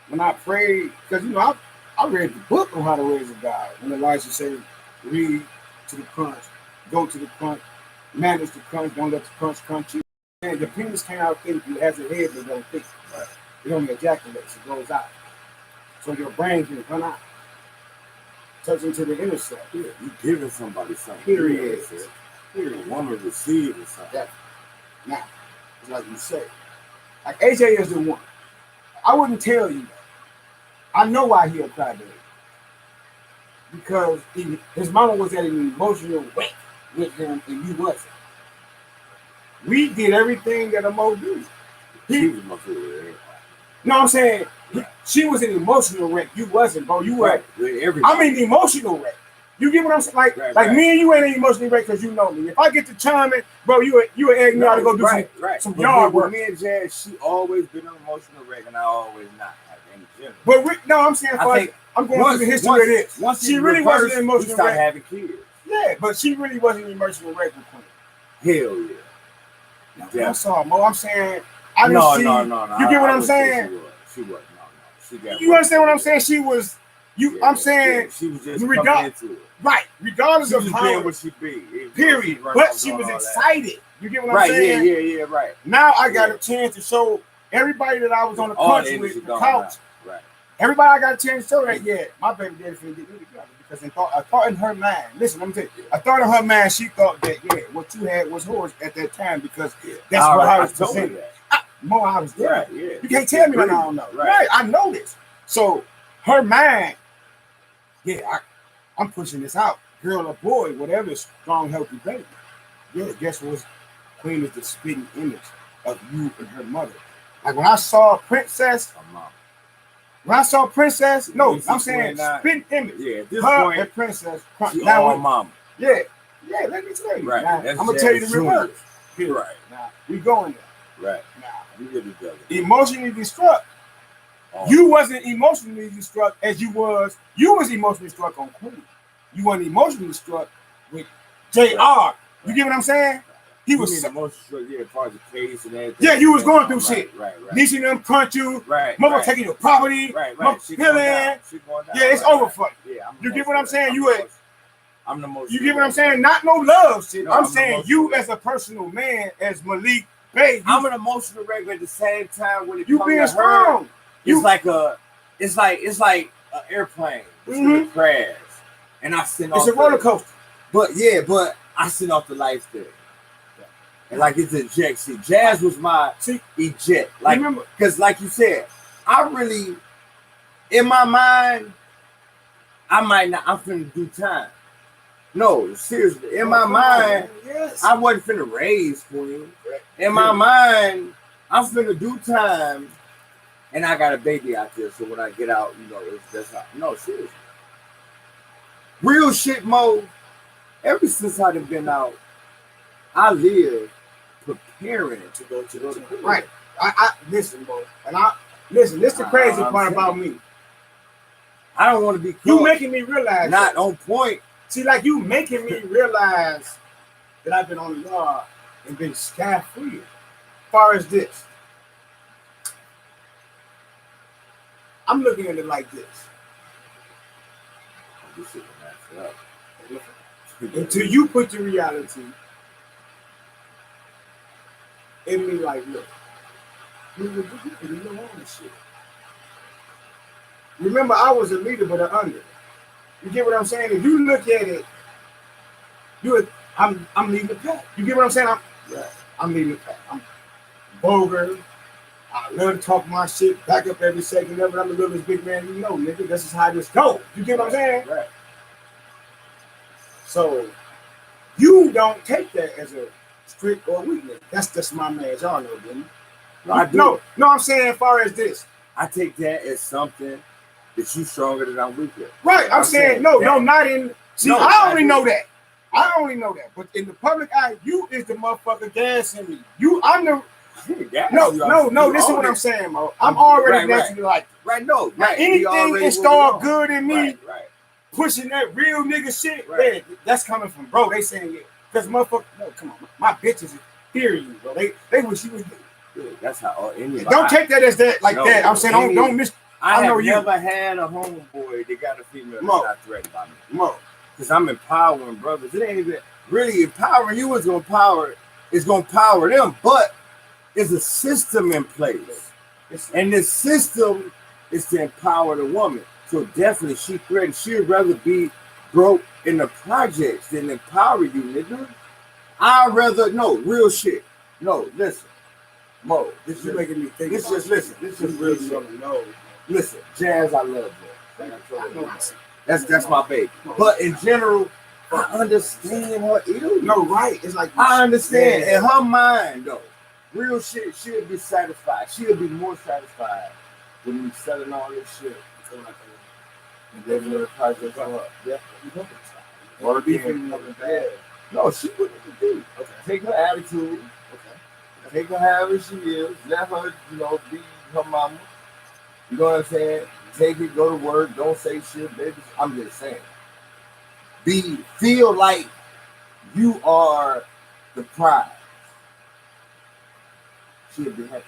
A: when I prayed, because, you know, I read the book on how to raise a guy. When Elijah said, read to the crunch, go to the crunch, manage the crunch, don't let the crunch you. And the penis can't outthink you. It has a head that don't think. Right. It only ejaculates, it goes out. So your brain can run out. Touch into the inner self.
B: Yeah, you giving somebody something.
A: Period.
B: Period. One to receive or something.
A: Yeah. Now, like you say, like AJ is the one. I wouldn't tell you that. I know why he applied to it. Because his mama was at an emotional wreck with him and you wasn't. We did everything that a Mo do. No, I'm saying she was an emotional wreck. You wasn't, bro. You were. I'm an emotional wreck. You get what I'm saying? Like me and you ain't an emotional wreck because you know me. If I get to chiming, bro, you were egg me out to go do some yard work.
B: Me and Jazz, she always been an emotional wreck, and I always not.
A: But I'm saying, I'm going through the history of this.
B: Once
A: she really wasn't an emotional wreck.
B: Having kids.
A: Yeah, but she really wasn't an emotional wreck with Queen.
B: Hell yeah.
A: Yeah. That's all, Mo. I'm saying, I didn't see. No. You get what I'm saying?
B: She was. No.
A: You understand what I'm saying? She was. I'm saying.
B: She was just coming into it.
A: Right. Regardless of how.
B: What she be.
A: Period. But she was excited. You get what I'm saying?
B: Yeah. Right.
A: Now I got a chance to show everybody that I was on the couch with, the couch.
B: Right.
A: Everybody I got a chance to show that, my baby daddy finna get me together. Because I thought in her mind, listen, let me tell you, I thought in her mind, she thought that, what you had was hers at that time because that's what I was presented. More I was there.
B: Right, yeah.
A: You can't tell me that I don't know. Right, I know this. So her mind, I'm pushing this out. Girl or boy, whatever, strong, healthy baby. Yeah, guess what? Queen is the spitting image of you and her mother. Like when I saw Princess, no, I'm saying spitting image.
B: Yeah, at this
A: her
B: point,
A: and Princess.
B: Now, mama.
A: Yeah, let me tell you.
B: Right.
A: Now, I'm gonna tell you the reverse.
B: Right.
A: Now we going there.
B: Right.
A: Now
B: we get together.
A: Emotionally destruct. You wasn't emotionally destruct as you was. You was emotionally struck on Queen. You wasn't emotionally struck with JR. You get what I'm saying? He was
B: emotionally struck, part of the case and everything.
A: Yeah, you was going through shit.
B: Right.
A: Leasing them punch you. Mother taking your property.
B: Right.
A: She going down. Yeah, it's over for you.
B: Yeah,
A: you get what I'm saying?
B: I'm the most.
A: You get what I'm saying? Not no love shit. I'm saying you as a personal man, as Malik Bey.
B: I'm an emotional wreck, but at the same time, when it
A: you
B: comes
A: being
B: to
A: strong,
B: her, it's like an airplane. It's gonna crash, and I send off.
A: It's a roller coaster.
B: But I sent off the lights there. And like it's eject. See, Jazz was my eject. Like, because like you said, I really, in my mind, I might not. I'm finna do time. No, seriously. In my mind,
A: yes.
B: I wasn't finna raise for you. In my mind, I'm finna do time, and I got a baby out there. So when I get out, you know, that's how. No, seriously. Real shit, Mo. Ever since I've been out, I live preparing to go to the pool.
A: Right. I listen, Mo. And listen. This is the crazy part about me.
B: I don't want to be caught.
A: You making me realize
B: not on point.
A: See, like you making me realize that I've been on the yard and been scaff free. As far as this, I'm looking at it like this. Until you put the reality in me, like, look, you don't own this shit. Remember, I was a leader, but an under. You get what I'm saying? If you look at it, I'm leading the pack. You get what I'm saying? I'm leading the pack. I'm vulgar. I love to talk my shit, back up every second. Never, I'm the littlest big man you know, nigga. This is how this goes. You get what I'm saying?
B: Right.
A: So you don't take that as a strength or weakness. That's just my man. Y'all know, didn't you? No, I'm saying as far as this.
B: I take that as something that you stronger than I'm weaker.
A: Right. I'm saying no, not in. See, no, I only know that. I only know that. But in the public eye, you is the motherfucker gassing me. I'm the. No. This is what I'm saying, Mo. I'm already naturally like.
B: Right. No. Right.
A: Anything installed good in me. Right. Pushing that real nigga shit, right. Yeah, that's coming from bro. They saying yeah, because motherfucker, no, come on, my bitches hearing you, bro. They wish you was.
B: Yeah, that's how.
A: Don't take that as that like that. I'm saying don't miss.
B: I have never had a homeboy that got a female that's not threatened by me.
A: Mo,
B: because I'm empowering brothers. It ain't even really empowering you. Is gonna power. It's gonna power them, but there's a system in place, and this system is to empower the woman. So definitely she threatened. She'd rather be broke in the projects than empower you, nigga. I'd rather real shit. No, listen. Mo, this is making me think. This just listen. This is really something. No. Listen, Jazz, I love you. That's my baby. But in general, I understand her ill.
A: No, right. It's like
B: I understand. In her mind though, real shit, she'll be satisfied. She'll be more satisfied when we selling all this shit. And living in the project on her. Yeah. Or being bad. No, she wouldn't do. Okay. Take her attitude. Okay. Take her however she is. Let her, be her mama. You know what I'm saying? Take it, go to work, don't say shit, baby. I'm just saying. Feel like you are the prize. She'll be happy.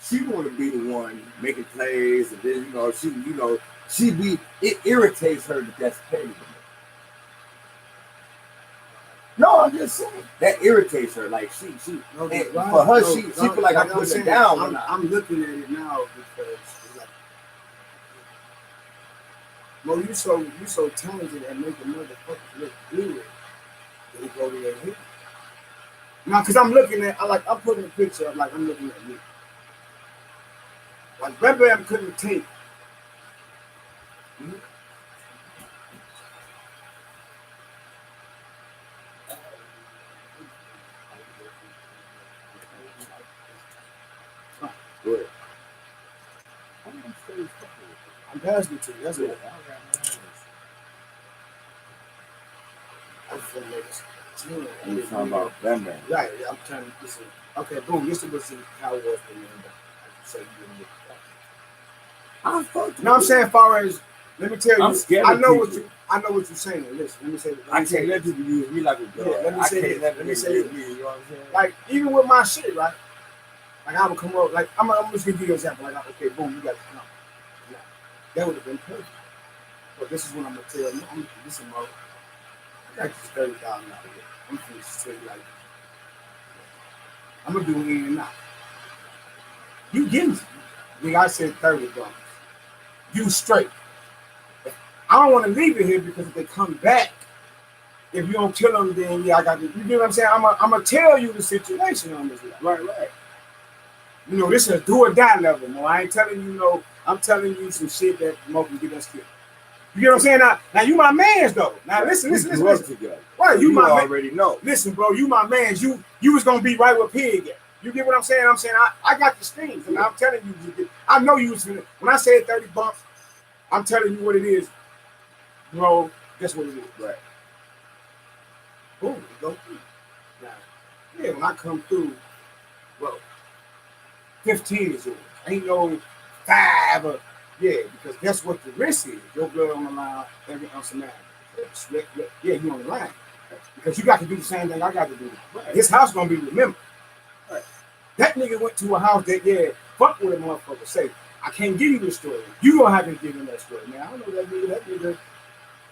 B: She want to be the one making plays, and then it irritates her that that's petty. No, I'm just saying that irritates her. Like she feel like I'm putting it down.
A: I'm looking at it now because it's like, well, you so talented and make the motherfuckers look good. That it go to their head. Now, because I'm looking at, I'm putting a picture of I'm looking at me. Like Bam couldn't take. Mm-hmm. Good. I'm passing it to you. That's it.
B: I'm talking about Bam Bam.
A: Right. I'm trying to listen. Okay, boom. This was how it was for me. So you didn't get no, I'm saying, as far as, let me tell you,
B: I'm scared.
A: I know what you're saying. Listen, let me say.
B: I can't let people use me like a girl.
A: Yeah, let me say.
B: Let me say. You know what I'm saying?
A: Like even with my shit, right? Like I would come up, like I'm just gonna give you an example. Like, okay, boom, you got to come. Yeah, that would have been perfect. But this is what I'm gonna tell you. Listen, bro. I got this $30,000 here. I'm gonna just tell you like, I'm gonna do it in and out. You getting it? Nigga, I said $30. You straight. I don't want to leave it here because if they come back, if you don't kill them, then yeah, I got to. You get what I'm saying? I'm gonna tell you the situation on this. Right. This is a do or die level. No, I ain't telling you. I'm telling you some shit that Mo can get us killed. You get what I'm saying? Now you my man's though. Now listen.
B: Together.
A: Right, you my
B: already know.
A: Listen, bro, you my man's. You was gonna be right with Pig at. You get what I'm saying? I got the streams, and I'm telling you, I know you was when I said 30 bumps, I'm telling you what it is, bro. That's what it is.
B: Right.
A: Boom, go through. Now, yeah, when I come through, bro, 15 is yours. Ain't no 5 or because guess what the risk is? Your blood on the line, every ounce of man. Yeah, you on the line. Because you got to do the same thing I got to do. Right. His house gonna be remembered. Right. That nigga went to a house that, fuck with a motherfucker. Say, I can't give you this story. You gonna have to give him that story. Man, I don't know that nigga.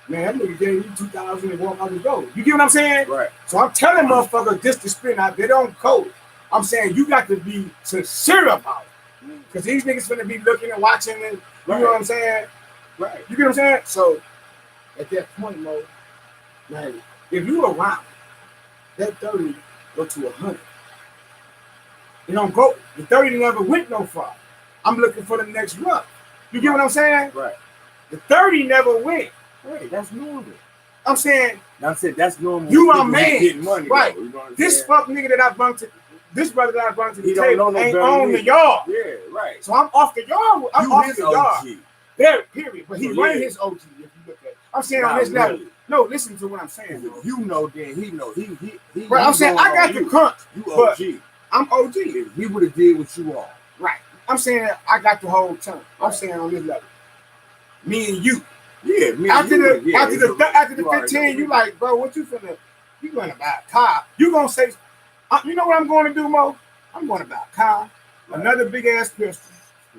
A: Man, that nigga gave you 2,000 and walk out the door. You get what I'm saying?
B: Right.
A: So I'm telling motherfuckers this to spin out. They don't code. I'm saying you got to be sincere about it. Because these niggas finna be looking and watching and you know what I'm saying? Right. You get what I'm saying? So at that point, Mo, like, if you around, that 30 go to 100. You don't go. The 30 never went no far. I'm looking for the next run. You get what I'm saying?
B: Right.
A: The 30 never went.
B: Right. That's normal.
A: I'm saying.
B: That's normal.
A: You my man.
B: Money,
A: right.
B: You know
A: this fuck nigga that I bumped to, this brother that I bumped to the table ain't on the
B: yard. Yeah, right.
A: So I'm off the yard. I'm off the yard. There, period. But he ran his OG. If you look at it. I'm saying on this level. No, listen to what I'm saying.
B: If you know, then he know. He
A: right, I'm saying I got the crunch.
B: You OG.
A: I'm OG.
B: If he would have did what you are.
A: Right. I'm saying I got the whole time. I'm saying on this level. Me and you.
B: Yeah, me
A: after
B: and
A: you. After the 15, you like, bro, what you finna? You going to buy a car. You gonna say, you know what I'm going to do, Mo? I'm going to buy a car, another big ass pistol.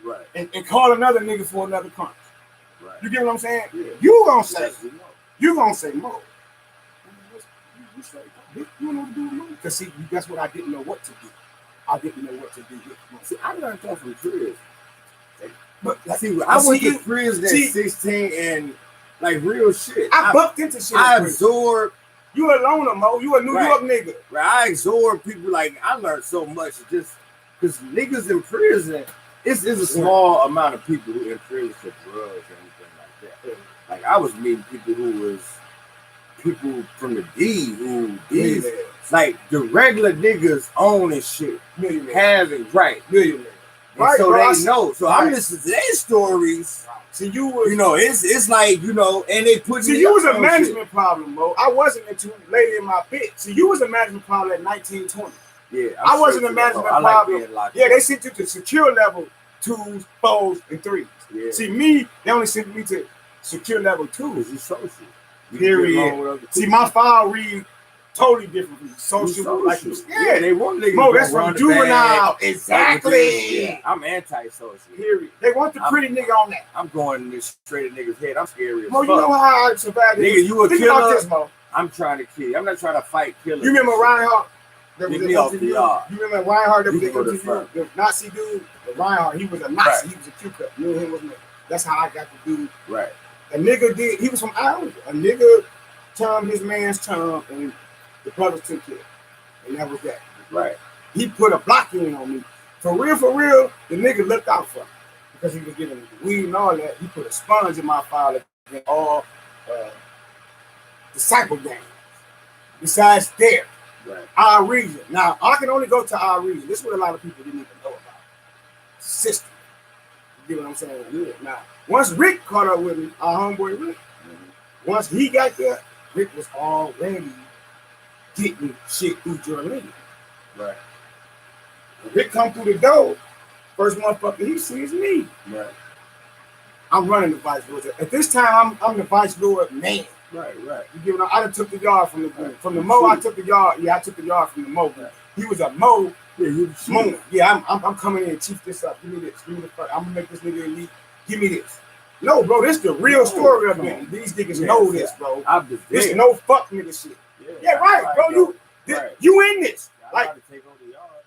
B: Right.
A: And call another nigga for another crunch.
B: Right.
A: You get what I'm saying?
B: Yeah.
A: You gonna say, you gonna say Mo. You say, you know what to do, Mo? Because see, that's what I didn't know what to do. I didn't know what to do.
B: See, I learned that from Chris.
A: But
B: see, I went to Chris at 16 and like real shit.
A: I bumped into shit.
B: I absorbed.
A: You a loner, Mo. You a New York nigga.
B: Right. I absorb people. Like I learned so much just because niggas in prison. It's a small amount of people who in prison for drugs and anything like that. Like I was meeting people who was people from the D who these like the regular niggas own and shit, having millionaires. Right, so bro, they know. So I'm listening to their stories.
A: See, you was,
B: it's like, and they put.
A: See, you was a management problem, Mo. I wasn't until later in my bit. See, you was a management problem at 19, 20.
B: Yeah,
A: I wasn't a management problem. Yeah, they sent you to secure level 2s, 4s, and 3s. Yeah. See, me, they only sent me to secure level 2s.
B: You social.
A: Period. See, my file read totally different from social. Like,
B: they want niggas.
A: Mo, that's from juvenile. Exactly.
B: Yeah, I'm anti-social.
A: Period. They want the pretty nigga on that.
B: I'm going this straight at niggas' head. I'm scary as
A: Mo,
B: fuck.
A: you know how I survived this?
B: Nigga, you a
A: Think
B: killer.
A: about this, Mo.
B: I'm trying to kill you. I'm not trying to fight killers.
A: You remember Reinhardt?
B: Get me off the yard.
A: You remember Reinhardt? The Nazi dude? Reinhardt, he was a Nazi. Right. He was a Q-cut. Me and him was nigga. That's how I got the dude.
B: Right.
A: A nigga did. He was from Ireland. A nigga termed his man's term, and the brothers took care. And that was that.
B: Right.
A: He put a block in on me. For real, the nigga looked out for me. Because he was giving me the weed and all that. He put a sponge in my file and all disciple gangs. Besides there.
B: Right.
A: Our region. Now, I can only go to our region. This is what a lot of people didn't even know about. System. You get what I'm saying? Yeah. Now, once Rick caught up with me, our homeboy Rick, once he got there, Rick was already getting shit through Jordan.
B: Right.
A: When Rick come through the door, first motherfucker he sees me.
B: Right.
A: I'm running the vice lord. At this time, I'm the vice lord man.
B: Right.
A: You give it. I done took the yard from the Mo. I took the yard. Yeah, I took the yard from the Mo. Right. He was a Mo.
B: Yeah, he was
A: Mo. Yeah, I'm coming in and chief this up. Give me this. Give me the fuck. I'm gonna make this nigga elite. Give me this. No, bro, this the real story of it. These niggas know this, bro. This no fuck nigga shit. Yeah, right, bro. You in this? Like,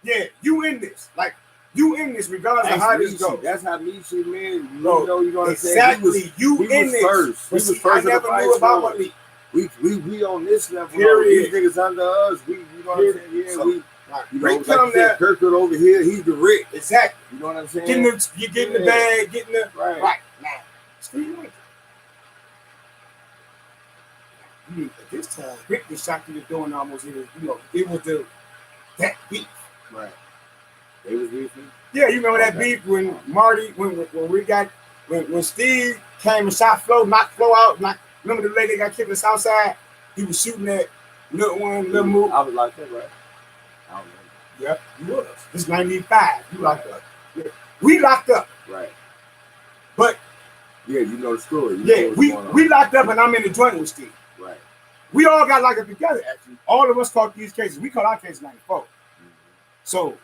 A: yeah, you in this? Like, you in this regardless of how this goes.
B: That's how me shit, man. You
A: know
B: what I'm saying?
A: Exactly. You in this?
B: First. He was first.
A: I never knew about what we.
B: We on this level.
A: Period.
B: These niggas under us. We, you know what I'm saying? Yeah, so, we.
A: Rick
B: like you said, Kirkwood over here, he's the Rick.
A: Exactly.
B: You know what I'm saying?
A: You're getting the bag, getting the
B: right.
A: Now, Steve Winter. At this time, Rick was shot through the door and almost hit it. It was that beef.
B: Right. They was beefing?
A: Yeah, you remember that beef when Marty, when Steve came and shot Flo, knocked Flo out. Remember the lady that got killed in the south side? He was shooting that little move.
B: I was like that, right? I don't know.
A: Yep, you was. This 95. You locked up. Yeah. We locked up.
B: Right.
A: But
B: yeah, you know the story.
A: We locked up and I'm in the joint with Steve.
B: Right.
A: We all got locked up together, actually. All of us caught these cases. We caught our case in 94. So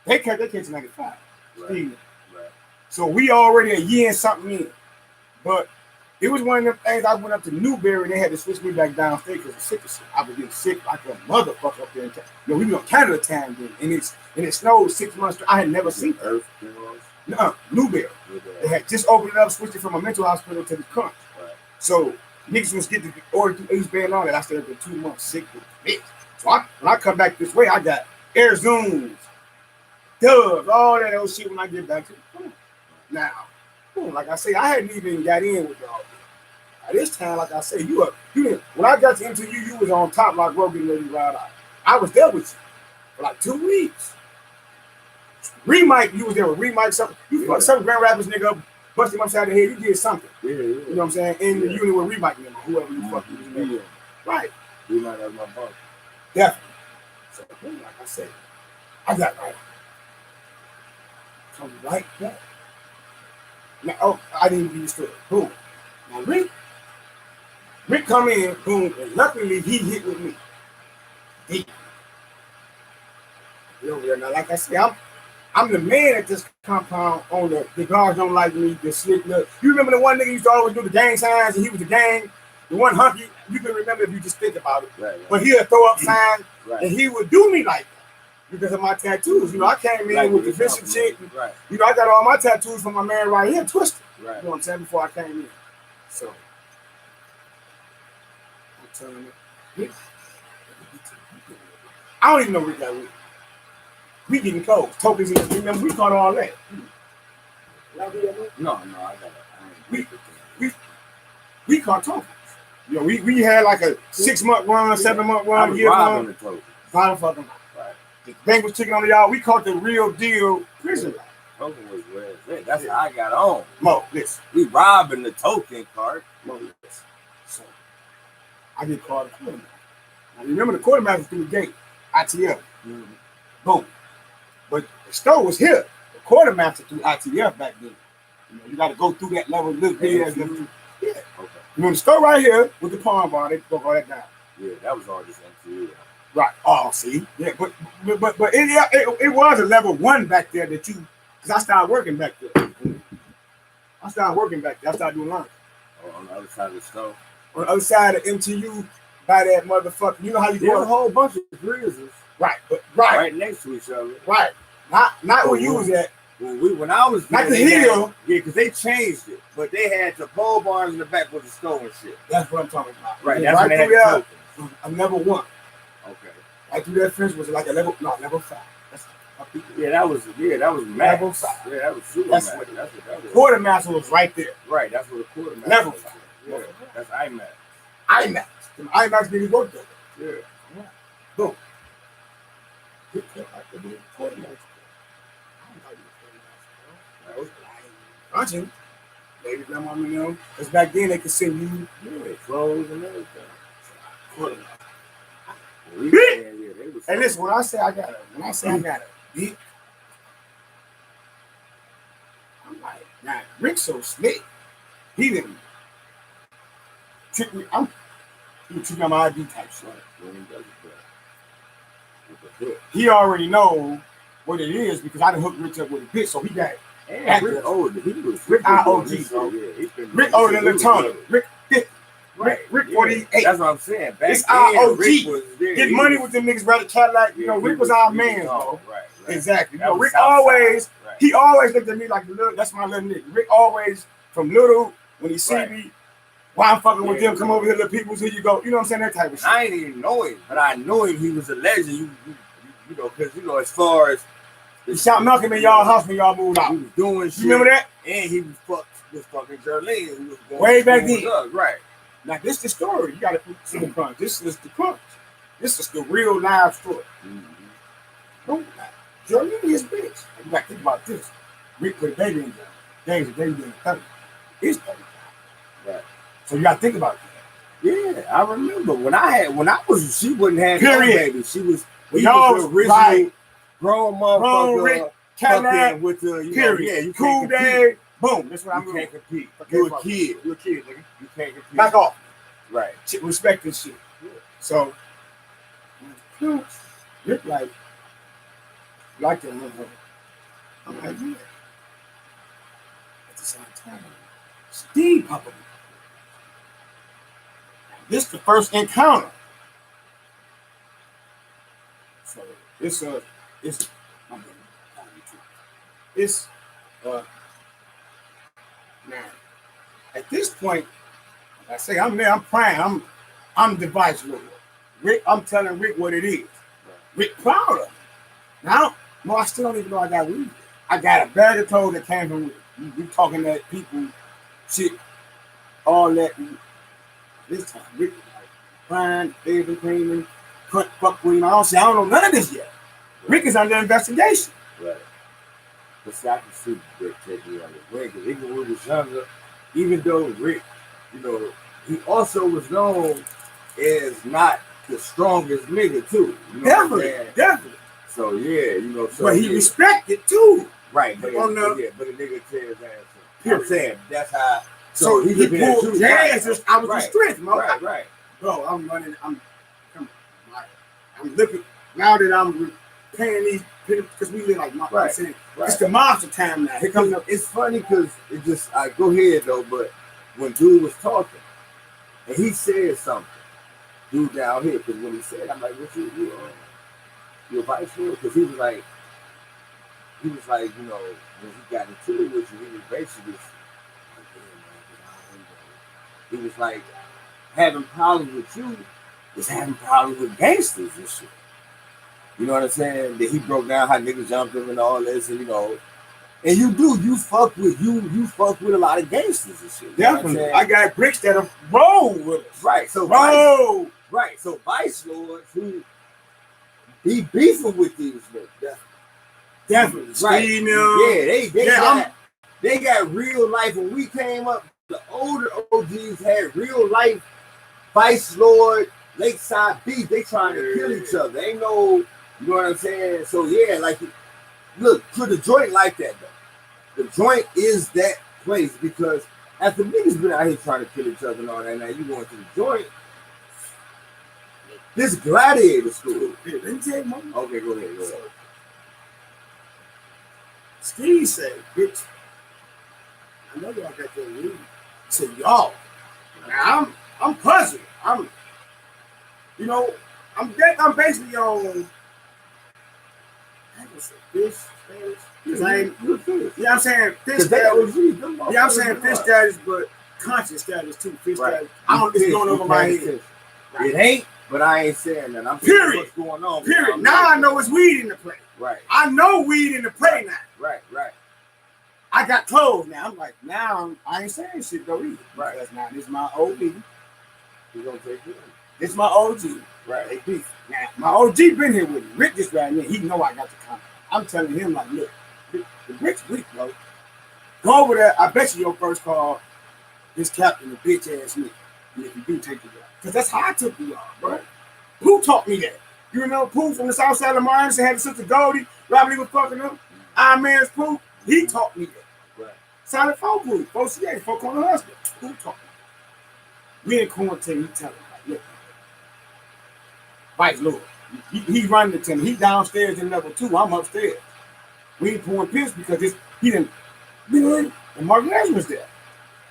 A: they caught their case in 95.
B: Right.
A: Steve.
B: Right.
A: So we already a year and something in. But it was one of the things. I went up to Newberry and they had to switch me back downstairs because of sickness. I was getting sick like a motherfucker up there. We were on Canada time then, and it snowed 6 months. I had never seen
B: Earth.
A: No, Newberry. They had just opened it up, switched it from a mental hospital to the country. Right. So niggas was getting the order through East Bay and all that. I stayed for 2 months sick with bitch. So when I come back this way, I got air zooms, dubs, all that old shit when I get back to the country. Now, like I say, I hadn't even got in with y'all. At this time, like I say, you didn't. When I got to interview, you was on top like Rogan Lady Ride Out. I was there with you for like 2 weeks. Remike, you was there with Remike, something. You fucked some Grand Rapids nigga up, busted him upside the head. You did something. Yeah. You know what I'm saying? In the unit with Remike, whoever you fucking was. Right.
B: Remike, that's my boss.
A: Definitely. So, like I said, I got right. Come right back. Now, I didn't give you the story. Boom. Now, Rick come in, boom, and luckily he hit with me. Deep. Now, like I said, I'm the man at this compound on the guards don't like me, the slick look. You remember the one nigga used to always do the gang signs and he was the gang? The one hunky, you can remember if you just think about it. Right. But he'll throw up signs and he would do me like that because of my tattoos. I came in with the bishop shit. Right. I got all my tattoos from my man right here, Twisted. Right. You know what I'm saying? Before I came in. So, I'm telling you, I don't even know Rick got with. We getting close. Tokens, remember, we caught all that.
B: No, I got it.
A: We caught tokens. We had like a 6 month run, 7 month run, year run. Bottom fucking right. The bank was chicken on y'all. We caught the real deal prison.
B: Token was red. That's how I got on.
A: Mo, listen.
B: We robbing the token card.
A: Mo, listen. So, I get called a quartermaster. Now, remember the quartermaster through the gate. ITF. Mm-hmm. Boom. But the store was here. The quartermaster through ITF back then. You got to go through that level, look there. Yeah. Okay. The store right here with the palm bar, they broke all that down.
B: Yeah, that was all just MTU.
A: Right. Oh, see. Yeah, but it was a level 1 back there that you, because I started working back there. I started doing lunch.
B: Oh, on the other side of the store.
A: On the other side of MTU, by that motherfucker. You know how you
B: go? There's a whole bunch of grizzlies.
A: Right, but
B: right next to each other.
A: Right. Not where you was at.
B: When I was
A: there, not the hill.
B: Because they changed it. But they had the pole barns in the back with the store and shit.
A: That's what I'm talking about.
B: Right, that's right through there.
A: A level 1.
B: Okay.
A: Right through that fence was like a level 5.
B: That was max.
A: Level 5.
B: Yeah, that was super max. That's what that was.
A: Quartermaster was right there.
B: Right, that's what the quartermaster
A: level
B: was.
A: 5.
B: Yeah, that's IMAX.
A: IMAX. The IMAX niggas work there.
B: Yeah.
A: Boom. Hunting, baby grandma, because back then they could send you
B: clothes and everything.
A: Hey, listen, when I say I got a beat, I'm like, nah, Rick's so slick. He didn't trick me. He tricked me on my ID type shit. He already know what it is because I done hooked Rich up with a bitch, so he got it.
B: Rick older. He was
A: Rick IOG, bro. Rick older than Latona. Rick 50.
B: Right.
A: Rick 48.
B: That's what I'm saying. Back
A: it's IOG.
B: Rick was there.
A: Get money with them niggas, brother Cadillac. Rick was our man, bro.
B: Right.
A: Exactly. Rick always, he always looked at me like the little, that's my little nigga. Rick always, from little, when he see me, why I'm fucking with them, come over here, little people, here you go. You know what I'm saying? That type of shit.
B: I ain't even know him, but I knew him. He was a legend. You know, because, as far as
A: he shot Malcolm in y'all house when y'all moved out.
B: He was doing shit.
A: You remember that?
B: And he was fucking Jarlene. Who was going
A: way back then.
B: Right.
A: Now, this is the story. You got to see the crunch. This is the crunch. This is the real live story. Don't Jordan is bitch. You got to think about this. Rick put a baby in jail. James, the baby in 30. It's 30.
B: Right.
A: So you got to think about that.
B: Yeah, I remember she wouldn't have no
A: Period.
B: baby. She was
A: Y'all
B: the original
A: right.
B: grown motherfucker.
A: Rick, Cadillac,
B: with the
A: period.
B: you
A: Cool day. Boom. That's what I'm
B: You
A: doing.
B: can't compete.
A: Okay,
B: You're a kid.
A: You're a kid, nigga.
B: You can't compete.
A: Back off.
B: Right.
A: Respect this shit. Yeah. So, Rick like that motherfucker. I'm like, yeah. At the same time, Steve popped up. This is the first encounter. So it's now at this point, like I say I'm there, I'm crying, I'm the vice lord. Rick, I'm telling Rick what it is. Rick proud of me. Now, no, I still don't even know I got weed. I got a bag of clothes that came from Rick. We talking that people shit, all that. This time, Rick was like crying, baby creaming, fuck queen. I don't know none of this yet. Rick is under investigation.
B: Right. But see, I can see Rick taking me on his way because even when we was younger, even though Rick, he also was known as not the strongest nigga too.
A: Definitely.
B: So yeah,
A: but he respected too.
B: Right, but the nigga tear his ass up. I'm saying that's how.
A: So he pulled jazz. I was the strength, man.
B: Right.
A: Bro, I'm running. I'm looking now that I'm paying these because we live like my saying. It's the monster time now. Here comes up.
B: It's funny because it just. I go ahead though, but when dude was talking and he said something, dude down here, because when he said, I'm like, what you a vice lord? Because he was like, when he got into it with you, he was basically. He was like, having problems with you is having problems with gangsters and shit. You know what I'm saying? That he broke down how niggas jumped him and all this, and and you fuck with a lot of gangsters and shit.
A: Definitely. I got bricks that roll with us.
B: Right. So
A: roll.
B: Right. So vice lords who be beefing with these niggas.
A: Definitely.
B: Right. Yeah, they got real life. When we came up, the older OGs had real life vice lord, lakeside beef. They trying to kill each other. They know, you know what I'm saying? So yeah, like, look, to the joint like that though. The joint is that place because after niggas been out here trying to kill each other and all that, now you going to the joint. This gladiator school.
A: Here, let me tell you, man.
B: Okay, go ahead.
A: Steve said, bitch, I know y'all got that weed. To y'all. Now I'm puzzled. I'm basically on fish status. You know what I'm saying? Fish status. Yeah, I'm saying fish status, but conscious status too. Fish status. It's going over my head.
B: It ain't, but I ain't saying that. I'm
A: saying
B: what's going on.
A: Period. Now I know it's weed in the play.
B: Right.
A: I know weed in the play now.
B: Right.
A: I got clothes now. I'm like, now I ain't saying shit though either. Right. That's not. This is my OG.
B: You gonna take it?
A: This is my OG.
B: Right.
A: They beef. Now my OG been here with me. Rick just right here. He know I got the comment. I'm telling him like, look, the Rick's weak, bro. Go over there. I bet you your first call, this captain a bitch ass nigga. And if you do take the job, because that's how I took the job, bro. Who taught me that? You know, Pooh from the south side of Miami had his sister Goldie. Robert was fucking him. Iron Man's Pooh. He taught me that.
B: Right.
A: Solid folk Pooh. 4CA, folk on the husband. Who taught me? We in quarantine. He telling me, like, look, Vice Lord. He running the team. He downstairs in level 2. I'm upstairs. We ain't pouring pills because he didn't. And Mark Nash was there.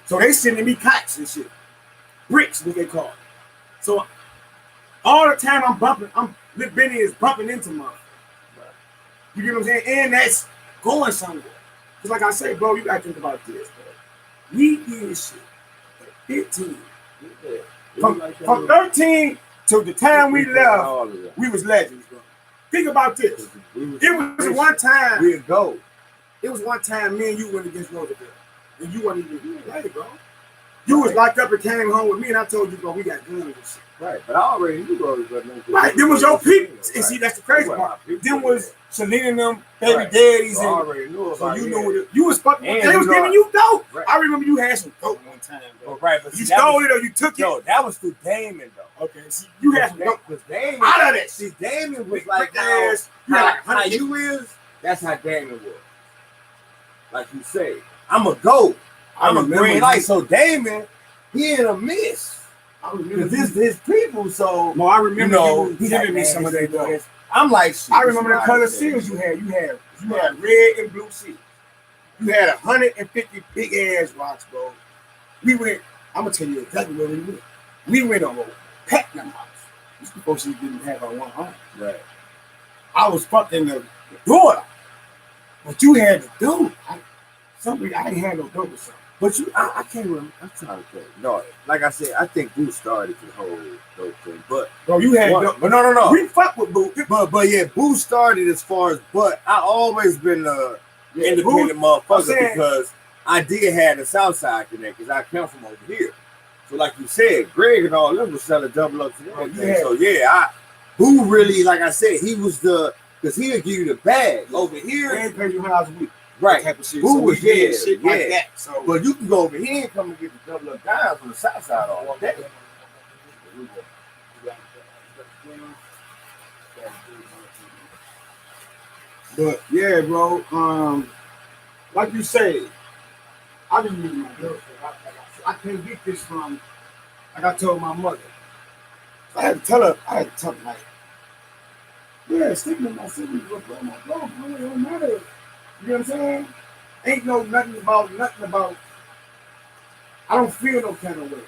A: So they sending me kites and shit. Bricks, what they call it. So all the time Lil Benny is bumping into motherfuckers. You get what I'm saying? And that's going somewhere. Because like I say, bro, you gotta think about this, bro. We did shit at 15. From 13 to the time we left, we was legends, bro. Think about this. It was one time.
B: We'd go.
A: It was one time me and you went against Roosevelt. And you wasn't even ready, bro. You was locked up and came home with me, and I told you, bro, we got guns and shit.
B: Right, but I already knew those.
A: Right, them was your people. And see, that's the crazy part. Them was Selena and them, baby daddies.
B: So I already knew
A: so you
B: it.
A: knew you was fucking. They was giving you dope. Right. I remember you had some dope one time, bro.
B: Right, but
A: you stole it or you took it.
B: No, that was through Damon, though.
A: Okay, see, you had some dope.
B: Because Damon,
A: out of that.
B: See, Damon was like how you is. That's how Damon was. Like you say, I'm a GOAT. I'm a green light. So Damon, he in a miss. I remember this his people. So
A: I remember you giving
B: like,
A: me some of that though.
B: I'm like, shit,
A: I remember the color seals you had. You had red and blue seals. You had 150 big ass rocks, bro. We went. I'm gonna tell you exactly where we went. We went on Patnam House. This before she didn't have her one home.
B: Right.
A: I was fucking the daughter, but you had the dope. I didn't have no dope or something.
B: But I can't remember. I'm trying to think. No, like I said, I think Boo started the whole dope thing. But
A: bro, you had dope.
B: But no.
A: We fuck with Boo.
B: But yeah, Boo started as far as. But I always been independent motherfucker because I did have the Southside connect because I come from over here. So like you said, Greg and all them was selling double ups and everything. Yeah. So yeah, Boo really, like I said, he was because he'll give you the bag over here.
A: And pay you $1 a week.
B: Right.
A: Type of shit.
B: Boo
A: So
B: was
A: shit like that.
B: So, but you can go over here and come and get the double up dimes on the south side all day.
A: But yeah, bro. Like you say, I didn't use my girlfriend. I can't get this from. Like I told my mother, I had to tell her like, yeah, sticking with my siblings, bro. It don't matter. You know what I'm saying? Ain't nothing about. I don't feel no kind of way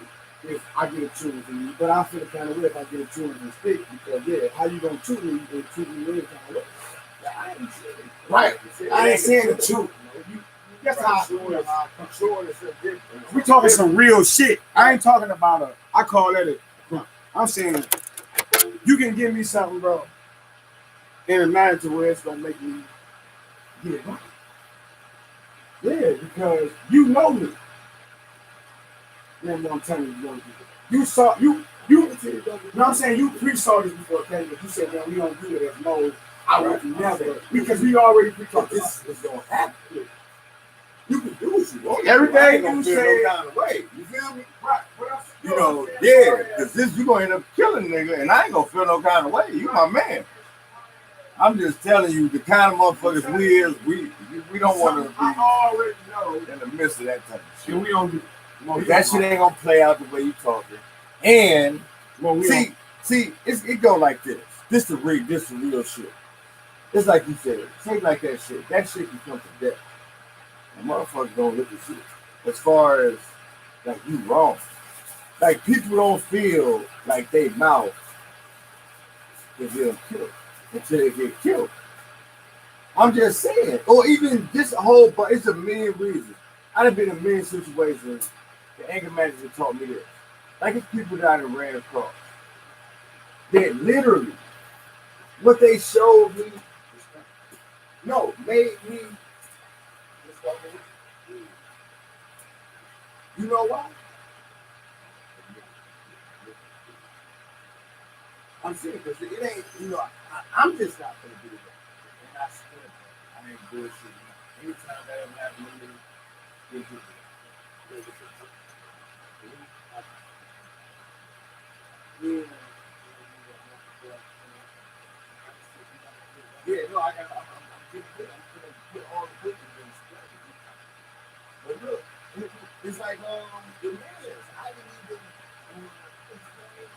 A: if I get a chewing from you, but I feel the kind of way if I get a chewing from stick because how you gonna chew me? You gonna treat me any kind of way? I ain't saying it. Right. I ain't saying the truth. That's how I feel. We talking some real shit. I ain't talking about I call that a. I'm saying you can give me something, bro, in a manner to where it's gonna make me get it right. Yeah, because you know me. That's what I'm telling you. You saw you. You know what I'm saying? You pre-saw this before it came, but you said, man, we don't do it as mode. I would never because we already pre-thought this is gonna happen. You can do what you want. Everything you say,
B: no kind of way. You feel me?
A: Right.
B: You know, yeah, because this you gonna end up killing a nigga, and I ain't gonna feel no kind of way. You my man. I'm just telling you, the kind of motherfuckers we is, we don't want to be
A: already know
B: in the midst of that type of shit.
A: And we don't do
B: that shit ain't gonna play out the way you talking. And see, it go like this. This the real shit. It's like you said, take like that shit. That shit can come to death. And motherfuckers don't look at shit. As far as like you wrong. Like people don't feel like they mouth is getting killed until they get killed. I'm just saying. Or even this whole, but it's a million reasons. I've been in a million situations. The anger management taught me this. Like it's people that I ran across. That literally, what they showed me, made me. You know why? I'm saying because it ain't, I'm just not gonna do that. And I swear, I ain't bullshit. Anytime that ever happened to me, yeah, no, I'm getting good. I'm gonna get all the good things. But look, it's like the mayors. I didn't even explain.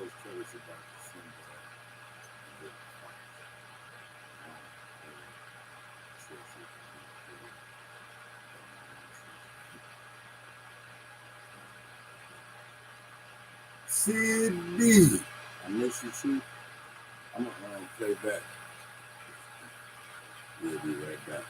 B: always tell us about the symbol of the CD. I miss you too. I'm gonna play back. We'll be right back.